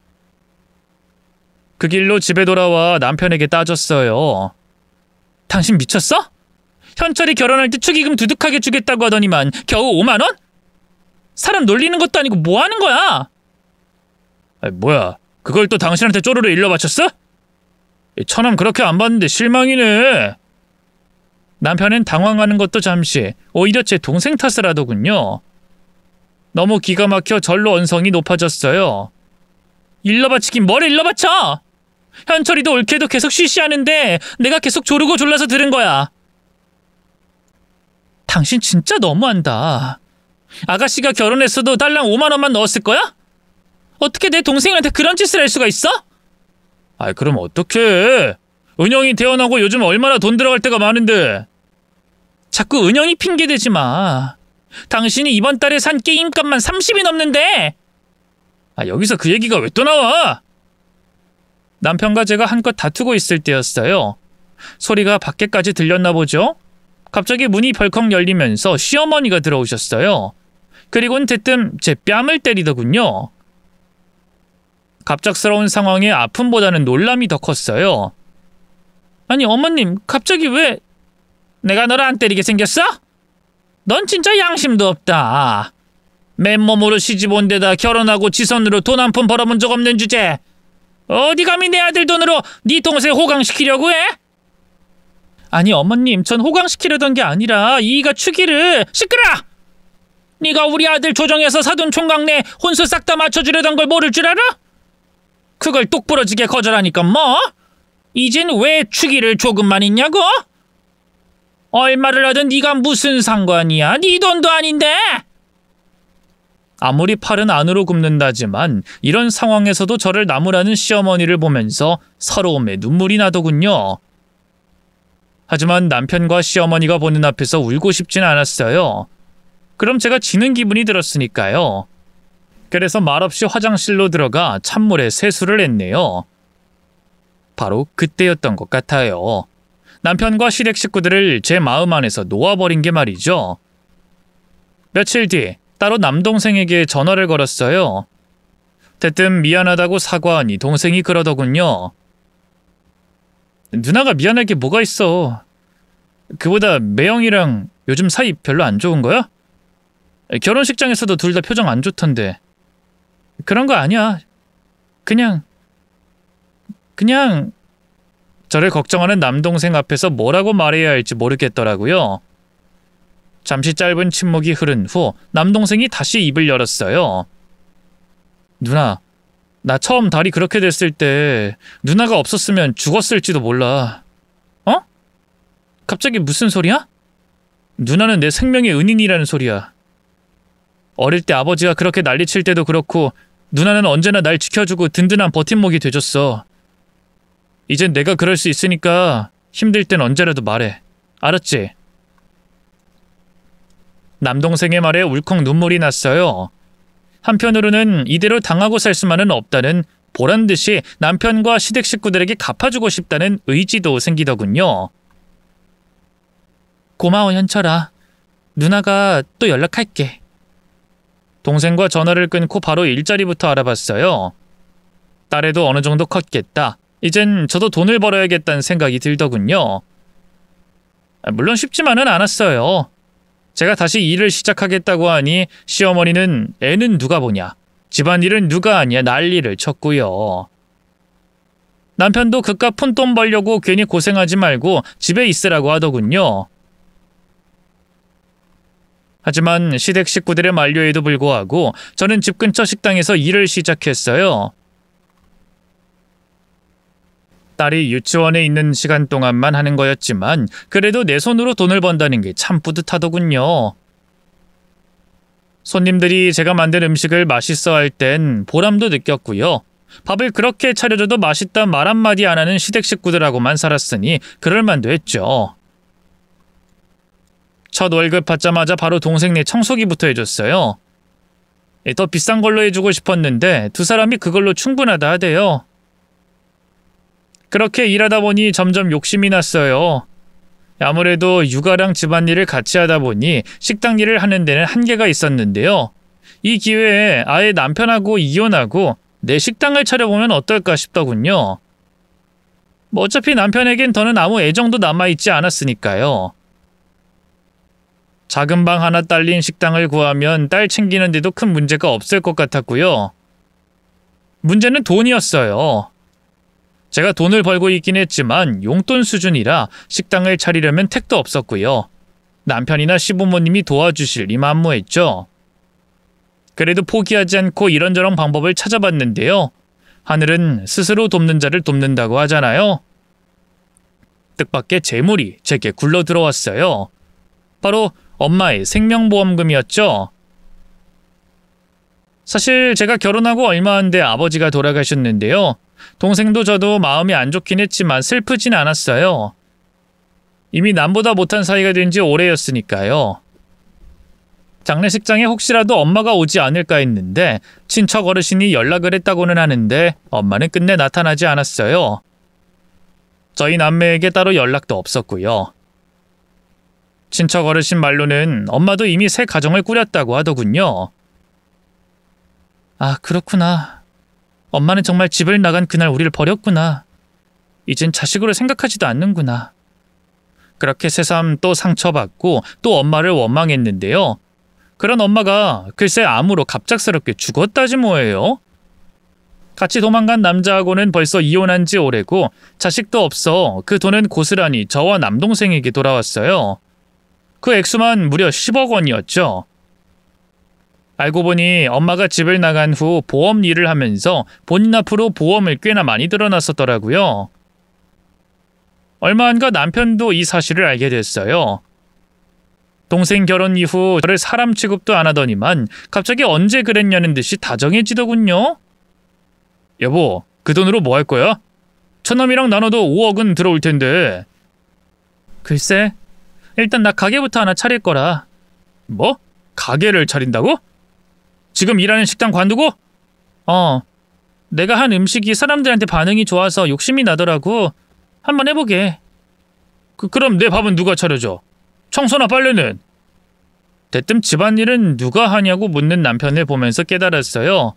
S1: 그 길로 집에 돌아와 남편에게 따졌어요. 당신 미쳤어? 현철이 결혼할 때 축의금 두둑하게 주겠다고 하더니만 겨우 5만 원? 사람 놀리는 것도 아니고 뭐 하는 거야? 뭐야, 그걸 또 당신한테 쪼르르 일러 바쳤어? 처남 그렇게 안 봤는데 실망이네. 남편은 당황하는 것도 잠시 오히려 제 동생 탓을 하더군요. 너무 기가 막혀 절로 언성이 높아졌어요. 일러 바치긴 뭘 일러 바쳐! 현철이도 올케도 계속 쉬쉬하는데 내가 계속 조르고 졸라서 들은 거야. 당신 진짜 너무한다. 아가씨가 결혼했어도 딸랑 5만 원만 넣었을 거야? 어떻게 내 동생한테 그런 짓을 할 수가 있어? 그럼 어떡해. 은영이 태어나고 요즘 얼마나 돈 들어갈 때가 많은데. 자꾸 은영이 핑계대지 마. 당신이 이번 달에 산 게임값만 30이 넘는데. 여기서 그 얘기가 왜 또 나와? 남편과 제가 한껏 다투고 있을 때였어요. 소리가 밖에까지 들렸나 보죠? 갑자기 문이 벌컥 열리면서 시어머니가 들어오셨어요. 그리고는 대뜸 제 뺨을 때리더군요. 갑작스러운 상황에 아픔보다는 놀람이 더 컸어요. 아니 어머님 갑자기 왜... 내가 너를 안 때리게 생겼어? 넌 진짜 양심도 없다. 맨몸으로 시집 온 데다 결혼하고 지선으로 돈 한 푼 벌어본 적 없는 주제. 어디 감히 내 아들 돈으로 네 동생 호강시키려고 해? 아니 어머님 전 호강시키려던 게 아니라 이이가 축의를... 시끄러! 네가 우리 아들 조정해서 사돈 총각 내 혼수 싹 다 맞춰주려던 걸 모를 줄 알아? 그걸 똑부러지게 거절하니까 뭐? 이젠 왜 축의를 조금만 있냐고? 얼마를 하든 네가 무슨 상관이야? 네 돈도 아닌데! 아무리 팔은 안으로 굽는다지만 이런 상황에서도 저를 나무라는 시어머니를 보면서 서러움에 눈물이 나더군요. 하지만 남편과 시어머니가 보는 앞에서 울고 싶진 않았어요. 그럼 제가 지는 기분이 들었으니까요. 그래서 말없이 화장실로 들어가 찬물에 세수를 했네요. 바로 그때였던 것 같아요. 남편과 시댁 식구들을 제 마음 안에서 놓아버린 게 말이죠. 며칠 뒤 따로 남동생에게 전화를 걸었어요. 대뜸 미안하다고 사과하니 동생이 그러더군요. 누나가 미안할 게 뭐가 있어. 그보다 매형이랑 요즘 사이 별로 안 좋은 거야? 결혼식장에서도 둘 다 표정 안 좋던데. 그런 거 아니야. 그냥 저를 걱정하는 남동생 앞에서 뭐라고 말해야 할지 모르겠더라고요. 잠시 짧은 침묵이 흐른 후 남동생이 다시 입을 열었어요. 누나, 나 처음 다리 그렇게 됐을 때 누나가 없었으면 죽었을지도 몰라. 어? 갑자기 무슨 소리야? 누나는 내 생명의 은인이라는 소리야. 어릴 때 아버지가 그렇게 난리칠 때도 그렇고 누나는 언제나 날 지켜주고 든든한 버팀목이 돼줬어. 이젠 내가 그럴 수 있으니까 힘들 땐 언제라도 말해. 알았지? 남동생의 말에 울컥 눈물이 났어요. 한편으로는 이대로 당하고 살 수만은 없다는 보란듯이 남편과 시댁 식구들에게 갚아주고 싶다는 의지도 생기더군요. 고마워 현철아. 누나가 또 연락할게. 동생과 전화를 끊고 바로 일자리부터 알아봤어요. 딸애도 어느 정도 컸겠다. 이젠 저도 돈을 벌어야겠다는 생각이 들더군요. 물론 쉽지만은 않았어요. 제가 다시 일을 시작하겠다고 하니 시어머니는 애는 누가 보냐, 집안일은 누가 하냐 난리를 쳤고요. 남편도 그깟 푼돈 벌려고 괜히 고생하지 말고 집에 있으라고 하더군요. 하지만 시댁 식구들의 만류에도 불구하고 저는 집 근처 식당에서 일을 시작했어요. 딸이 유치원에 있는 시간 동안만 하는 거였지만 그래도 내 손으로 돈을 번다는 게 참 뿌듯하더군요. 손님들이 제가 만든 음식을 맛있어 할 땐 보람도 느꼈고요. 밥을 그렇게 차려줘도 맛있다 말 한마디 안 하는 시댁 식구들하고만 살았으니 그럴만도 했죠. 첫 월급 받자마자 바로 동생네 청소기부터 해줬어요. 더 비싼 걸로 해주고 싶었는데 두 사람이 그걸로 충분하다 하대요. 그렇게 일하다 보니 점점 욕심이 났어요. 아무래도 육아랑 집안일을 같이 하다 보니 식당 일을 하는 데는 한계가 있었는데요. 이 기회에 아예 남편하고 이혼하고 내 식당을 차려보면 어떨까 싶더군요. 뭐 어차피 남편에겐 더는 아무 애정도 남아있지 않았으니까요. 작은 방 하나 딸린 식당을 구하면 딸 챙기는 데도 큰 문제가 없을 것 같았고요. 문제는 돈이었어요. 제가 돈을 벌고 있긴 했지만 용돈 수준이라 식당을 차리려면 택도 없었고요. 남편이나 시부모님이 도와주실리 만무했죠. 그래도 포기하지 않고 이런저런 방법을 찾아봤는데요. 하늘은 스스로 돕는 자를 돕는다고 하잖아요. 뜻밖의 재물이 제게 굴러 들어왔어요. 바로 엄마의 생명보험금이었죠. 사실 제가 결혼하고 얼마 안 돼 아버지가 돌아가셨는데요. 동생도 저도 마음이 안 좋긴 했지만 슬프진 않았어요. 이미 남보다 못한 사이가 된 지 오래였으니까요. 장례식장에 혹시라도 엄마가 오지 않을까 했는데 친척 어르신이 연락을 했다고는 하는데 엄마는 끝내 나타나지 않았어요. 저희 남매에게 따로 연락도 없었고요. 친척 어르신 말로는 엄마도 이미 새 가정을 꾸렸다고 하더군요. 아, 그렇구나. 엄마는 정말 집을 나간 그날 우리를 버렸구나. 이젠 자식으로 생각하지도 않는구나. 그렇게 새삼 또 상처받고 또 엄마를 원망했는데요. 그런 엄마가 글쎄 암으로 갑작스럽게 죽었다지 뭐예요. 같이 도망간 남자하고는 벌써 이혼한 지 오래고 자식도 없어 그 돈은 고스란히 저와 남동생에게 돌아왔어요. 그 액수만 무려 10억 원이었죠. 알고 보니 엄마가 집을 나간 후 보험 일을 하면서 본인 앞으로 보험을 꽤나 많이 들어놨었더라고요. 얼마 안 가 남편도 이 사실을 알게 됐어요. 동생 결혼 이후 저를 사람 취급도 안 하더니만 갑자기 언제 그랬냐는 듯이 다정해지더군요. 여보, 그 돈으로 뭐 할 거야? 처남이랑 나눠도 5억은 들어올 텐데. 글쎄, 일단 나 가게부터 하나 차릴 거라. 뭐? 가게를 차린다고? 지금 일하는 식당 관두고? 내가 한 음식이 사람들한테 반응이 좋아서 욕심이 나더라고. 한번 해보게. 그럼 내 밥은 누가 차려줘? 청소나 빨래는? 대뜸 집안일은 누가 하냐고 묻는 남편을 보면서 깨달았어요.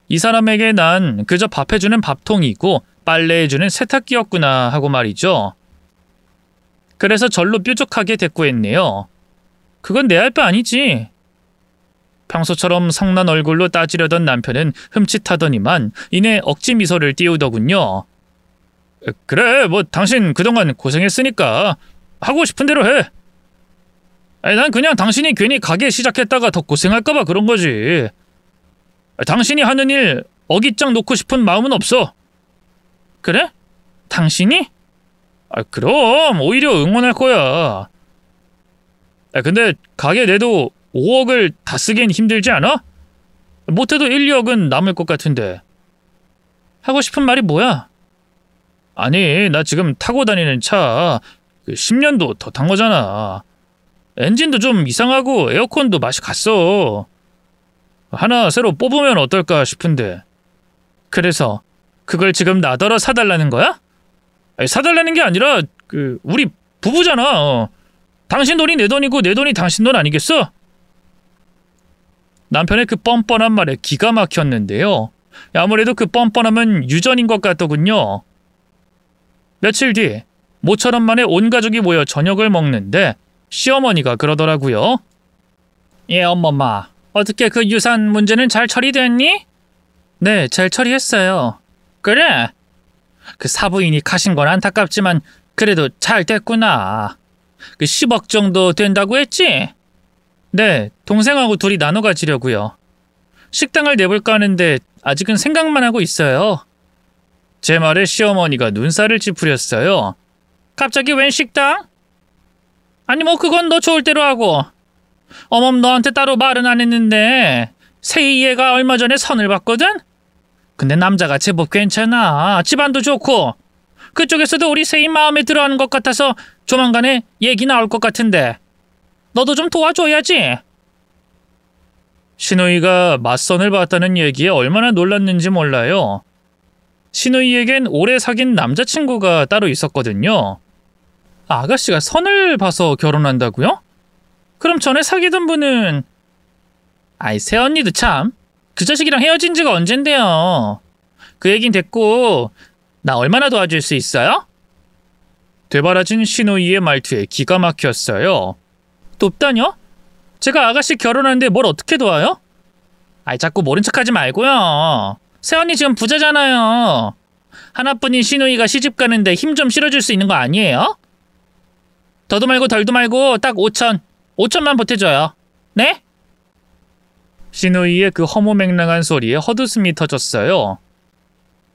S1: 이 사람에게 난 그저 밥해주는 밥통이고 빨래해주는 세탁기였구나 하고 말이죠. 그래서 절로 뾰족하게 대꾸했네요. 그건 내 할 바 아니지. 평소처럼 성난 얼굴로 따지려던 남편은 흠칫하더니만 이내 억지 미소를 띄우더군요. 그래, 뭐 당신 그동안 고생했으니까 하고 싶은 대로 해. 난 그냥 당신이 괜히 가게 시작했다가 더 고생할까봐 그런 거지. 당신이 하는 일 어깃장 놓고 싶은 마음은 없어. 그래? 당신이? 그럼 오히려 응원할 거야. 근데 가게 내도 5억을 다 쓰기엔 힘들지 않아? 못해도 1, 2억은 남을 것 같은데. 하고 싶은 말이 뭐야? 아니, 나 지금 타고 다니는 차 10년도 더 탄 거잖아. 엔진도 좀 이상하고 에어컨도 맛이 갔어. 하나 새로 뽑으면 어떨까 싶은데. 그래서 그걸 지금 나더러 사달라는 거야? 아니, 사달라는 게 아니라 우리 부부잖아. 당신 돈이 내 돈이고 내 돈이 당신 돈 아니겠어? 남편의 그 뻔뻔한 말에 기가 막혔는데요. 아무래도 그 뻔뻔함은 유전인 것 같더군요. 며칠 뒤 모처럼 만에 온 가족이 모여 저녁을 먹는데 시어머니가 그러더라고요. 예, 엄마. 어떻게 그 유산 문제는 잘 처리됐니? 네, 잘 처리했어요. 그래? 그 사부인이 가신 건 안타깝지만 그래도 잘 됐구나. 그 10억 정도 된다고 했지? 네, 동생하고 둘이 나눠 가지려고요. 식당을 내볼까 하는데 아직은 생각만 하고 있어요. 제 말에 시어머니가 눈살을 찌푸렸어요. 갑자기 웬 식당? 아니 뭐 그건 너 좋을 대로 하고. 어멈 너한테 따로 말은 안 했는데 세희 얘가 얼마 전에 선을 봤거든? 근데 남자가 제법 괜찮아. 집안도 좋고. 그쪽에서도 우리 세희 마음에 들어하는 것 같아서 조만간에 얘기 나올 것 같은데 너도 좀 도와줘야지. 신우이가 맞선을 봤다는 얘기에 얼마나 놀랐는지 몰라요. 신우이에겐 오래 사귄 남자친구가 따로 있었거든요. 아가씨가 선을 봐서 결혼한다고요? 그럼 전에 사귀던 분은... 아이 새언니도 참. 그 자식이랑 헤어진 지가 언젠데요. 그 얘긴 됐고 나 얼마나 도와줄 수 있어요? 되바라진 신우이의 말투에 기가 막혔어요. 돕다뇨? 제가 아가씨 결혼하는데 뭘 어떻게 도와요? 아이 자꾸 모른 척하지 말고요. 새언니 지금 부자잖아요. 하나뿐인 신우이가 시집 가는데 힘 좀 실어줄 수 있는 거 아니에요? 더도 말고 덜도 말고 딱 5천만 보태줘요. 네? 신우이의 그 허무맹랑한 소리에 헛웃음이 터졌어요.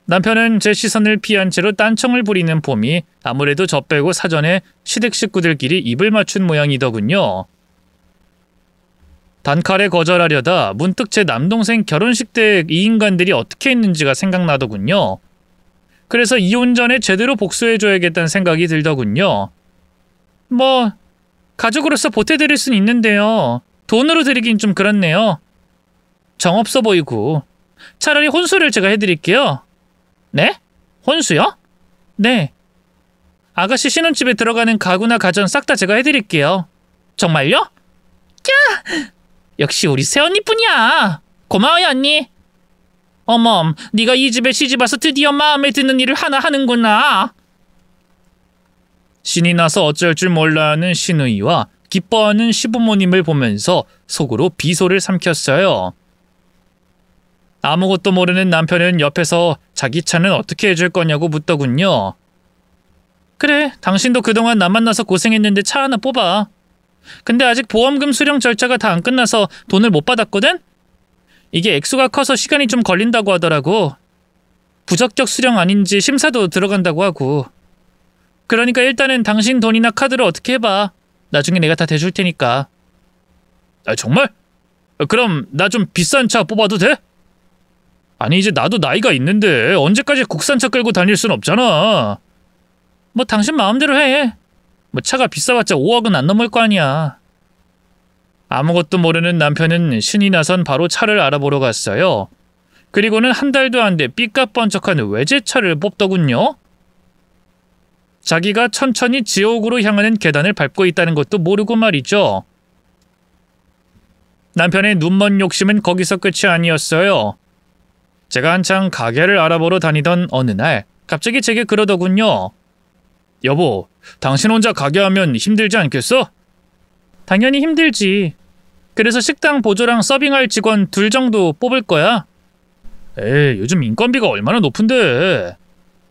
S1: 남편은 제 시선을 피한 채로 딴청을 부리는 폼이 아무래도 저 빼고 사전에 시댁 식구들끼리 입을 맞춘 모양이더군요. 단칼에 거절하려다 문득 제 남동생 결혼식 때 이 인간들이 어떻게 했는지가 생각나더군요. 그래서 이혼 전에 제대로 복수해줘야겠다는 생각이 들더군요. 뭐 가족으로서 보태드릴 순 있는데요. 돈으로 드리긴 좀 그렇네요. 정없어 보이고. 차라리 혼수를 제가 해드릴게요. 네? 혼수요? 네. 아가씨 신혼집에 들어가는 가구나 가전 싹 다 제가 해드릴게요. 정말요? 야! 역시 우리 새언니뿐이야. 고마워요 언니. 어멈, 네가 이 집에 시집와서 드디어 마음에 드는 일을 하나 하는구나. 신이 나서 어쩔 줄 몰라하는 신우이와 기뻐하는 시부모님을 보면서 속으로 비소를 삼켰어요. 아무것도 모르는 남편은 옆에서 자기 차는 어떻게 해줄 거냐고 묻더군요. 그래, 당신도 그동안 나 만나서 고생했는데 차 하나 뽑아. 근데 아직 보험금 수령 절차가 다 안 끝나서 돈을 못 받았거든? 이게 액수가 커서 시간이 좀 걸린다고 하더라고. 부적격 수령 아닌지 심사도 들어간다고 하고. 그러니까 일단은 당신 돈이나 카드로 어떻게 해봐. 나중에 내가 다 대줄 테니까. 아 정말? 그럼 나 좀 비싼 차 뽑아도 돼? 아니 이제 나도 나이가 있는데 언제까지 국산차 끌고 다닐 순 없잖아. 뭐 당신 마음대로 해. 뭐 차가 비싸봤자 5억은 안 넘을 거 아니야. 아무것도 모르는 남편은 신이 나선 바로 차를 알아보러 갔어요. 그리고는 한 달도 안 돼 삐까뻔쩍한 외제차를 뽑더군요. 자기가 천천히 지옥으로 향하는 계단을 밟고 있다는 것도 모르고 말이죠. 남편의 눈먼 욕심은 거기서 끝이 아니었어요. 제가 한창 가게를 알아보러 다니던 어느 날 갑자기 제게 그러더군요. 여보, 당신 혼자 가게 하면 힘들지 않겠어? 당연히 힘들지. 그래서 식당 보조랑 서빙할 직원 둘 정도 뽑을 거야. 에이, 요즘 인건비가 얼마나 높은데.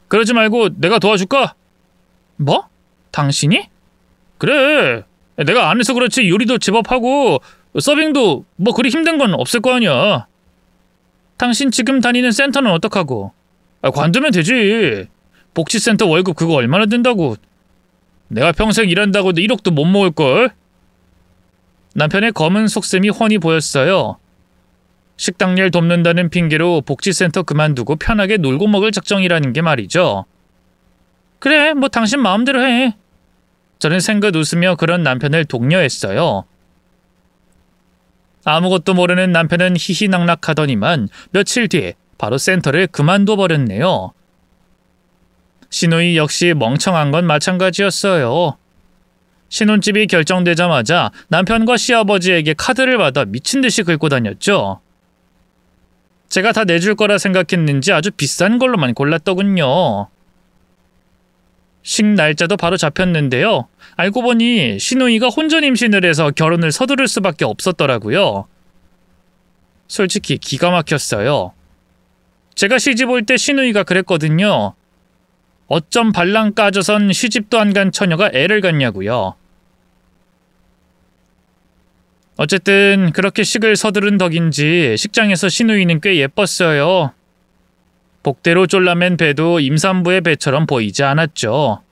S1: 그러지 말고 내가 도와줄까? 뭐? 당신이? 그래. 내가 안 해서 그렇지 요리도 제법 하고 서빙도 뭐 그리 힘든 건 없을 거 아니야. 당신 지금 다니는 센터는 어떡하고? 관두면 되지. 복지센터 월급 그거 얼마나 든다고. 내가 평생 일한다고 1억도 못 모을걸? 남편의 검은 속셈이 훤히 보였어요. 식당 일 돕는다는 핑계로 복지센터 그만두고 편하게 놀고 먹을 작정이라는 게 말이죠. 그래, 뭐 당신 마음대로 해. 저는 생긋 웃으며 그런 남편을 독려했어요. 아무것도 모르는 남편은 희희낙낙하더니만 며칠 뒤에 바로 센터를 그만둬 버렸네요. 시누이 역시 멍청한 건 마찬가지였어요. 신혼집이 결정되자마자 남편과 시아버지에게 카드를 받아 미친 듯이 긁고 다녔죠. 제가 다 내줄 거라 생각했는지 아주 비싼 걸로만 골랐더군요. 식 날짜도 바로 잡혔는데요. 알고 보니 시누이가 혼전 임신을 해서 결혼을 서두를 수밖에 없었더라고요. 솔직히 기가 막혔어요. 제가 시집 올 때 시누이가 그랬거든요. 어쩜 발랑 까져선 시집도 안 간 처녀가 애를 갖냐고요. 어쨌든 그렇게 식을 서두른 덕인지 식장에서 시누이는 꽤 예뻤어요. 복대로 졸라맨 배도 임산부의 배처럼 보이지 않았죠.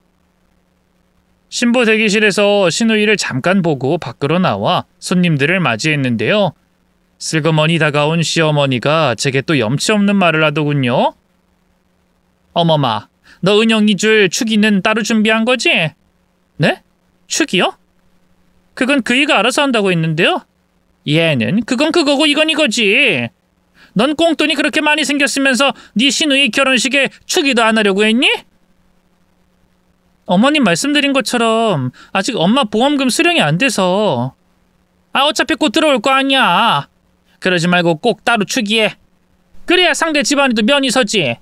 S1: 신부 대기실에서 시누이를 잠깐 보고 밖으로 나와 손님들을 맞이했는데요. 슬그머니 다가온 시어머니가 제게 또 염치 없는 말을 하더군요. 어머마, 너 은영이 줄 축의는 따로 준비한 거지? 네? 축의요? 그건 그이가 알아서 한다고 했는데요. 얘는 그건 그거고 이건 이거지. 넌 꽁돈이 그렇게 많이 생겼으면서 네 시누이 결혼식에 축의도 안 하려고 했니? 어머님 말씀드린 것처럼 아직 엄마 보험금 수령이 안 돼서. 어차피 곧 들어올 거 아니야. 그러지 말고 꼭 따로 축의해. 그래야 상대 집안에도 면이 서지.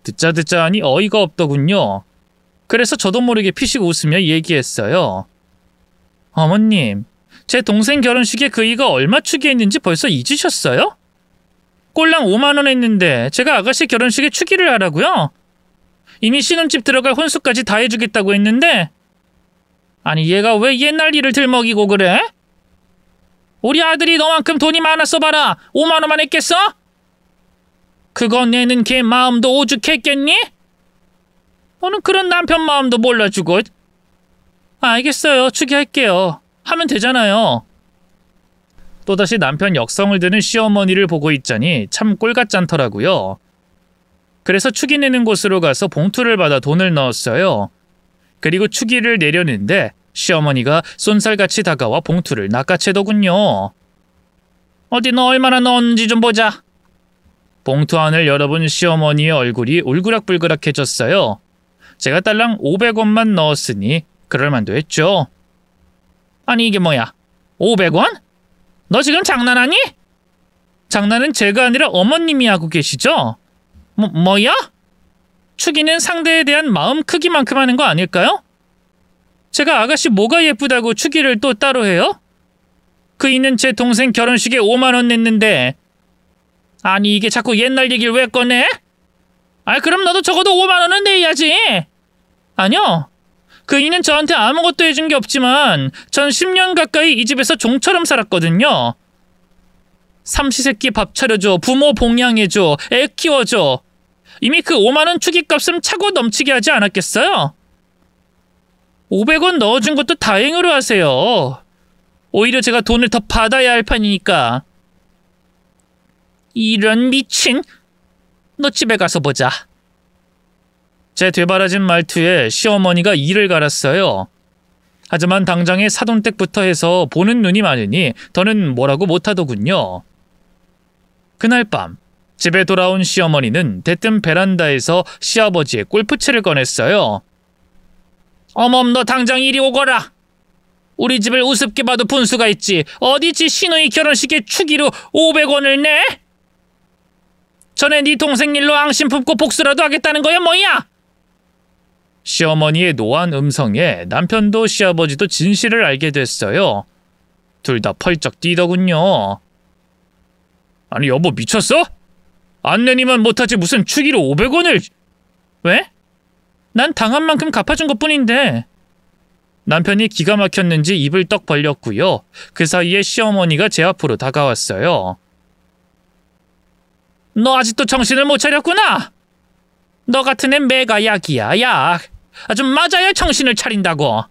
S1: 듣자 하니 어이가 없더군요. 그래서 저도 모르게 피식 웃으며 얘기했어요. 어머님, 제 동생 결혼식에 그이가 얼마 축의했는지 벌써 잊으셨어요? 꼴랑 5만 원 했는데 제가 아가씨 결혼식에 축의를 하라고요? 이미 신혼집 들어갈 혼수까지 다 해주겠다고 했는데. 아니 얘가 왜 옛날 일을 들먹이고 그래? 우리 아들이 너만큼 돈이 많았어 봐라. 5만 원만 했겠어? 그거 내는 걔 마음도 오죽했겠니? 너는 그런 남편 마음도 몰라주고. 알겠어요. 축의할게요. 하면 되잖아요. 또다시 남편 역성을 드는 시어머니를 보고 있자니 참 꼴같지 않더라고요. 그래서 축의 내는 곳으로 가서 봉투를 받아 돈을 넣었어요. 그리고 축의를 내려는데 시어머니가 쏜살같이 다가와 봉투를 낚아채더군요. 어디 너 얼마나 넣었는지 좀 보자. 봉투 안을 열어본 시어머니의 얼굴이 울그락불그락해졌어요. 제가 딸랑 500원만 넣었으니 그럴만도 했죠. 아니 이게 뭐야? 500원? 너 지금 장난하니? 장난은 제가 아니라 어머님이 하고 계시죠? 뭐야? 축의는 상대에 대한 마음 크기만큼 하는 거 아닐까요? 제가 아가씨 뭐가 예쁘다고 축의를 또 따로 해요? 그이는 제 동생 결혼식에 5만 원 냈는데. 아니 이게 자꾸 옛날 얘기를 왜 꺼내? 그럼 너도 적어도 5만 원은 내야지. 아니요. 그이는 저한테 아무것도 해준 게 없지만 전 10년 가까이 이 집에서 종처럼 살았거든요. 삼시세끼 밥 차려줘, 부모 봉양해줘, 애 키워줘. 이미 그 5만 원 축의값은 차고 넘치게 하지 않았겠어요? 500원 넣어준 것도 다행으로 하세요. 오히려 제가 돈을 더 받아야 할 판이니까. 이런 미친. 너 집에 가서 보자. 제 되바라진 말투에 시어머니가 이를 갈았어요. 하지만 당장에 사돈댁부터 해서 보는 눈이 많으니 더는 뭐라고 못하더군요. 그날 밤 집에 돌아온 시어머니는 대뜸 베란다에서 시아버지의 골프채를 꺼냈어요. 어멈 너 당장 이리 오거라. 우리 집을 우습게 봐도 분수가 있지. 어디 지 시누이 결혼식에 축의로 500원을 내? 전에 네 동생 일로 앙심 품고 복수라도 하겠다는 거야 뭐야? 시어머니의 노한 음성에 남편도 시아버지도 진실을 알게 됐어요. 둘 다 펄쩍 뛰더군요. 아니 여보 미쳤어? 안 내니만 못하지 무슨 축의로 500원을... 왜? 난 당한 만큼 갚아준 것뿐인데. 남편이 기가 막혔는지 입을 떡 벌렸고요. 그 사이에 시어머니가 제 앞으로 다가왔어요. 너 아직도 정신을 못 차렸구나. 너 같은 애 매가 약이야 약. 아주 맞아야 정신을 차린다고.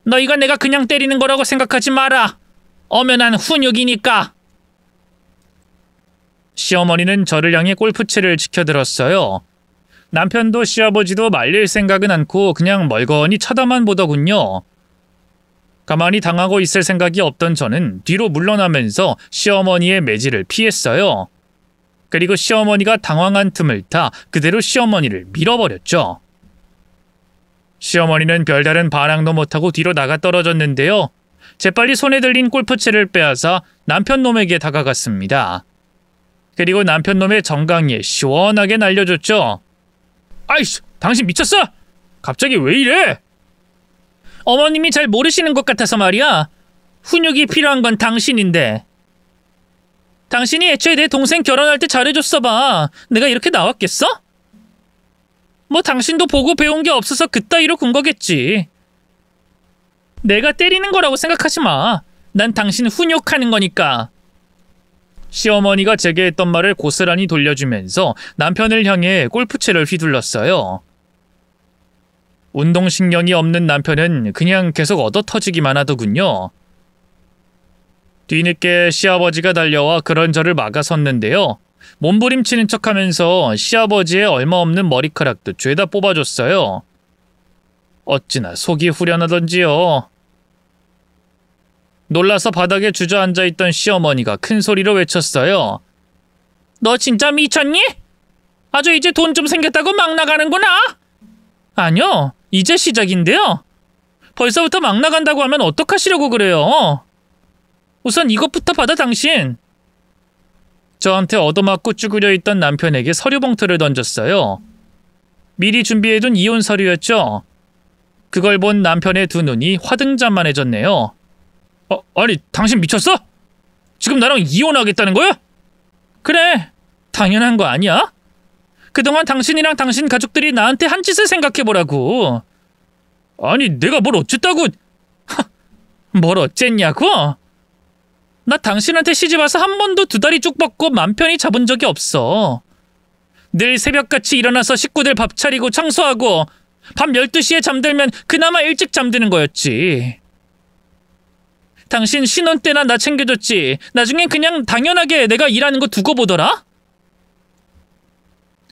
S1: 너희가 내가 그냥 때리는 거라고 생각하지 마라. 엄연한 훈육이니까. 시어머니는 저를 향해 골프채를 지켜들었어요. 남편도 시아버지도 말릴 생각은 않고 그냥 멀거니 쳐다만 보더군요. 가만히 당하고 있을 생각이 없던 저는 뒤로 물러나면서 시어머니의 매질을 피했어요. 그리고 시어머니가 당황한 틈을 타 그대로 시어머니를 밀어버렸죠. 시어머니는 별다른 반항도 못하고 뒤로 나가 떨어졌는데요. 재빨리 손에 들린 골프채를 빼앗아 남편놈에게 다가갔습니다. 그리고 남편놈의 정강이에 시원하게 날려줬죠. 아이씨, 당신 미쳤어? 갑자기 왜 이래? 어머님이 잘 모르시는 것 같아서 말이야. 훈육이 필요한 건 당신인데. 당신이 애초에 내 동생 결혼할 때 잘해줬어 봐. 내가 이렇게 나왔겠어? 뭐 당신도 보고 배운 게 없어서 그따위로 군 거겠지. 내가 때리는 거라고 생각하지 마. 난 당신 훈육하는 거니까. 시어머니가 제게 했던 말을 고스란히 돌려주면서 남편을 향해 골프채를 휘둘렀어요. 운동신경이 없는 남편은 그냥 계속 얻어터지기만 하더군요. 뒤늦게 시아버지가 달려와 그런 저를 막아섰는데요. 몸부림치는 척하면서 시아버지의 얼마 없는 머리카락도 죄다 뽑아줬어요. 어찌나 속이 후련하던지요. 놀라서 바닥에 주저앉아있던 시어머니가 큰 소리로 외쳤어요. 너 진짜 미쳤니? 아주 이제 돈 좀 생겼다고 막 나가는구나? 아니요, 이제 시작인데요. 벌써부터 막 나간다고 하면 어떡하시려고 그래요? 우선 이것부터 받아 당신. 저한테 얻어맞고 쭈그려 있던 남편에게 서류 봉투를 던졌어요. 미리 준비해둔 이혼 서류였죠. 그걸 본 남편의 두 눈이 화등잔만해졌네요. 아니, 당신 미쳤어? 지금 나랑 이혼하겠다는 거야? 그래, 당연한 거 아니야? 그동안 당신이랑 당신 가족들이 나한테 한 짓을 생각해보라고. 아니, 내가 뭘 어쨌다고. 뭘 어쨌냐고? 나 당신한테 시집와서 한 번도 두 다리 쭉 뻗고 맘 편히 잡은 적이 없어. 늘 새벽같이 일어나서 식구들 밥 차리고 청소하고 밤 12시에 잠들면 그나마 일찍 잠드는 거였지. 당신 신혼 때나 나 챙겨줬지. 나중엔 그냥 당연하게 내가 일하는 거 두고 보더라?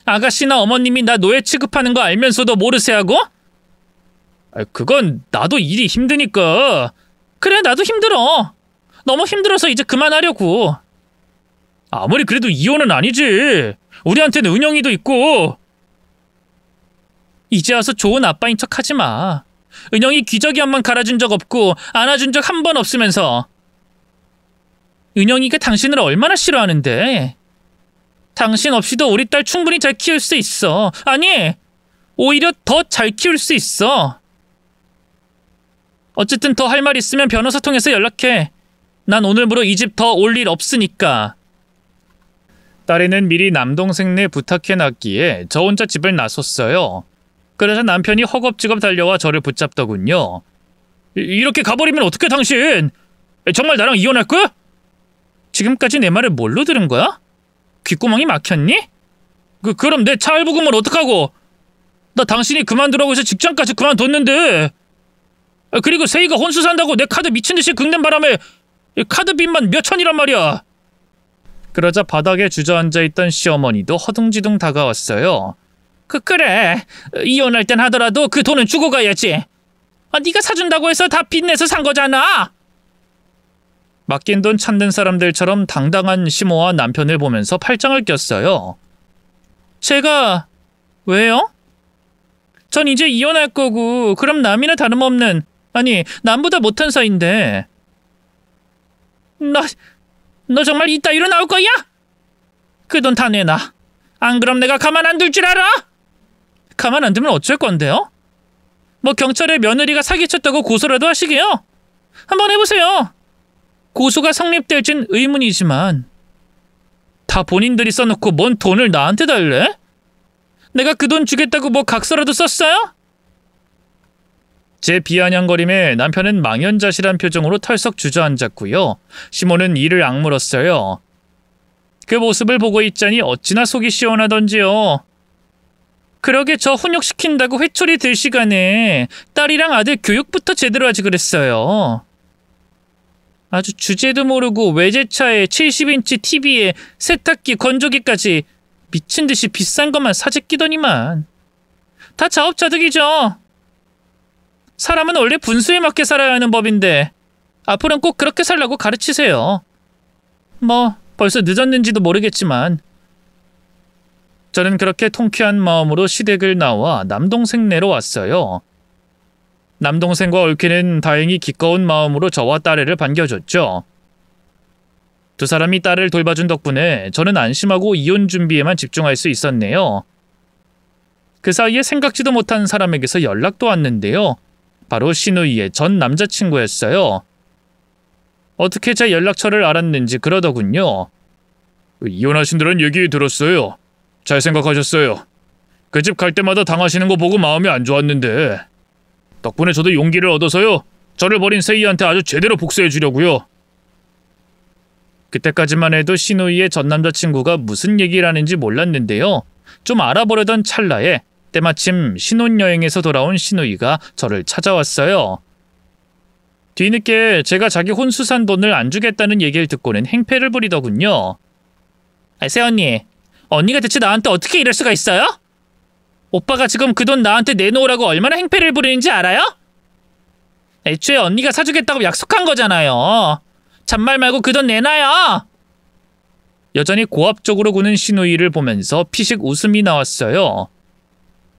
S1: 아가씨나 어머님이 나 노예 취급하는 거 알면서도 모르세하고? 그건 나도 일이 힘드니까. 그래, 나도 힘들어. 너무 힘들어서 이제 그만하려고. 아무리 그래도 이혼은 아니지. 우리한테는 은영이도 있고. 이제 와서 좋은 아빠인 척 하지 마. 은영이 기저귀 한 번 갈아준 적 없고 안아준 적 한 번 없으면서. 은영이가 당신을 얼마나 싫어하는데. 당신 없이도 우리 딸 충분히 잘 키울 수 있어. 아니, 오히려 더 잘 키울 수 있어. 어쨌든 더 할 말 있으면 변호사 통해서 연락해. 난 오늘부로 이 집 더 올 일 없으니까. 딸애는 미리 남동생네 부탁해놨기에 저 혼자 집을 나섰어요. 그래서 남편이 허겁지겁 달려와 저를 붙잡더군요. 이렇게 가버리면 어떡해 당신? 정말 나랑 이혼할 거야? 지금까지 내 말을 뭘로 들은 거야? 귓구멍이 막혔니? 그럼 내 차 할부금을 어떡하고? 나 당신이 그만두라고 해서 직장까지 그만뒀는데. 그리고 세희가 혼수 산다고 내 카드 미친듯이 긁는 바람에 카드 빚만 몇 천이란 말이야. 그러자 바닥에 주저앉아있던 시어머니도 허둥지둥 다가왔어요. 그래, 이혼할 땐 하더라도 그 돈은 주고 가야지. 네가 사준다고 해서 다 빚내서 산 거잖아. 맡긴 돈 찾는 사람들처럼 당당한 시모와 남편을 보면서 팔짱을 꼈어요. 제가 왜요? 전 이제 이혼할 거고 그럼 남이나 다름없는, 아니 남보다 못한 사이인데. 너 정말 이따위로 나올 거야? 그 돈 다 내놔. 안 그럼 내가 가만 안 둘 줄 알아? 가만 안 두면 어쩔 건데요? 뭐 경찰에 며느리가 사기쳤다고 고소라도 하시게요? 한번 해보세요. 고소가 성립될진 의문이지만. 다 본인들이 써놓고 뭔 돈을 나한테 달래? 내가 그 돈 주겠다고 뭐 각서라도 썼어요? 제 비아냥거림에 남편은 망연자실한 표정으로 털썩 주저앉았고요. 시모는 이를 악물었어요. 그 모습을 보고 있자니 어찌나 속이 시원하던지요. 그러게 저 훈육시킨다고 회초리 들 시간에 딸이랑 아들 교육부터 제대로 하지 그랬어요. 아주 주제도 모르고 외제차에 70인치 TV에 세탁기, 건조기까지 미친 듯이 비싼 것만 사재끼더니만. 다 자업자득이죠. 사람은 원래 분수에 맞게 살아야 하는 법인데 앞으로는 꼭 그렇게 살라고 가르치세요. 뭐 벌써 늦었는지도 모르겠지만. 저는 그렇게 통쾌한 마음으로 시댁을 나와 남동생네로 왔어요. 남동생과 올케는 다행히 기꺼운 마음으로 저와 딸애를 반겨줬죠. 두 사람이 딸을 돌봐준 덕분에 저는 안심하고 이혼 준비에만 집중할 수 있었네요. 그 사이에 생각지도 못한 사람에게서 연락도 왔는데요. 바로 시누이의 전 남자친구였어요. 어떻게 제 연락처를 알았는지 그러더군요. 이혼하신다는 얘기 들었어요. 잘 생각하셨어요. 그 집 갈 때마다 당하시는 거 보고 마음이 안 좋았는데 덕분에 저도 용기를 얻어서요. 저를 버린 세이한테 아주 제대로 복수해 주려고요. 그때까지만 해도 시누이의 전 남자친구가 무슨 얘기를 하는지 몰랐는데요. 좀 알아보려던 찰나에 때마침 신혼여행에서 돌아온 시누이가 저를 찾아왔어요. 뒤늦게 제가 자기 혼수 산 돈을 안 주겠다는 얘기를 듣고는 행패를 부리더군요. 새언니, 언니가 대체 나한테 어떻게 이럴 수가 있어요? 오빠가 지금 그 돈 나한테 내놓으라고 얼마나 행패를 부리는지 알아요? 애초에 언니가 사주겠다고 약속한 거잖아요. 잔말 말고 그 돈 내놔요. 여전히 고압적으로 구는 시누이를 보면서 피식 웃음이 나왔어요.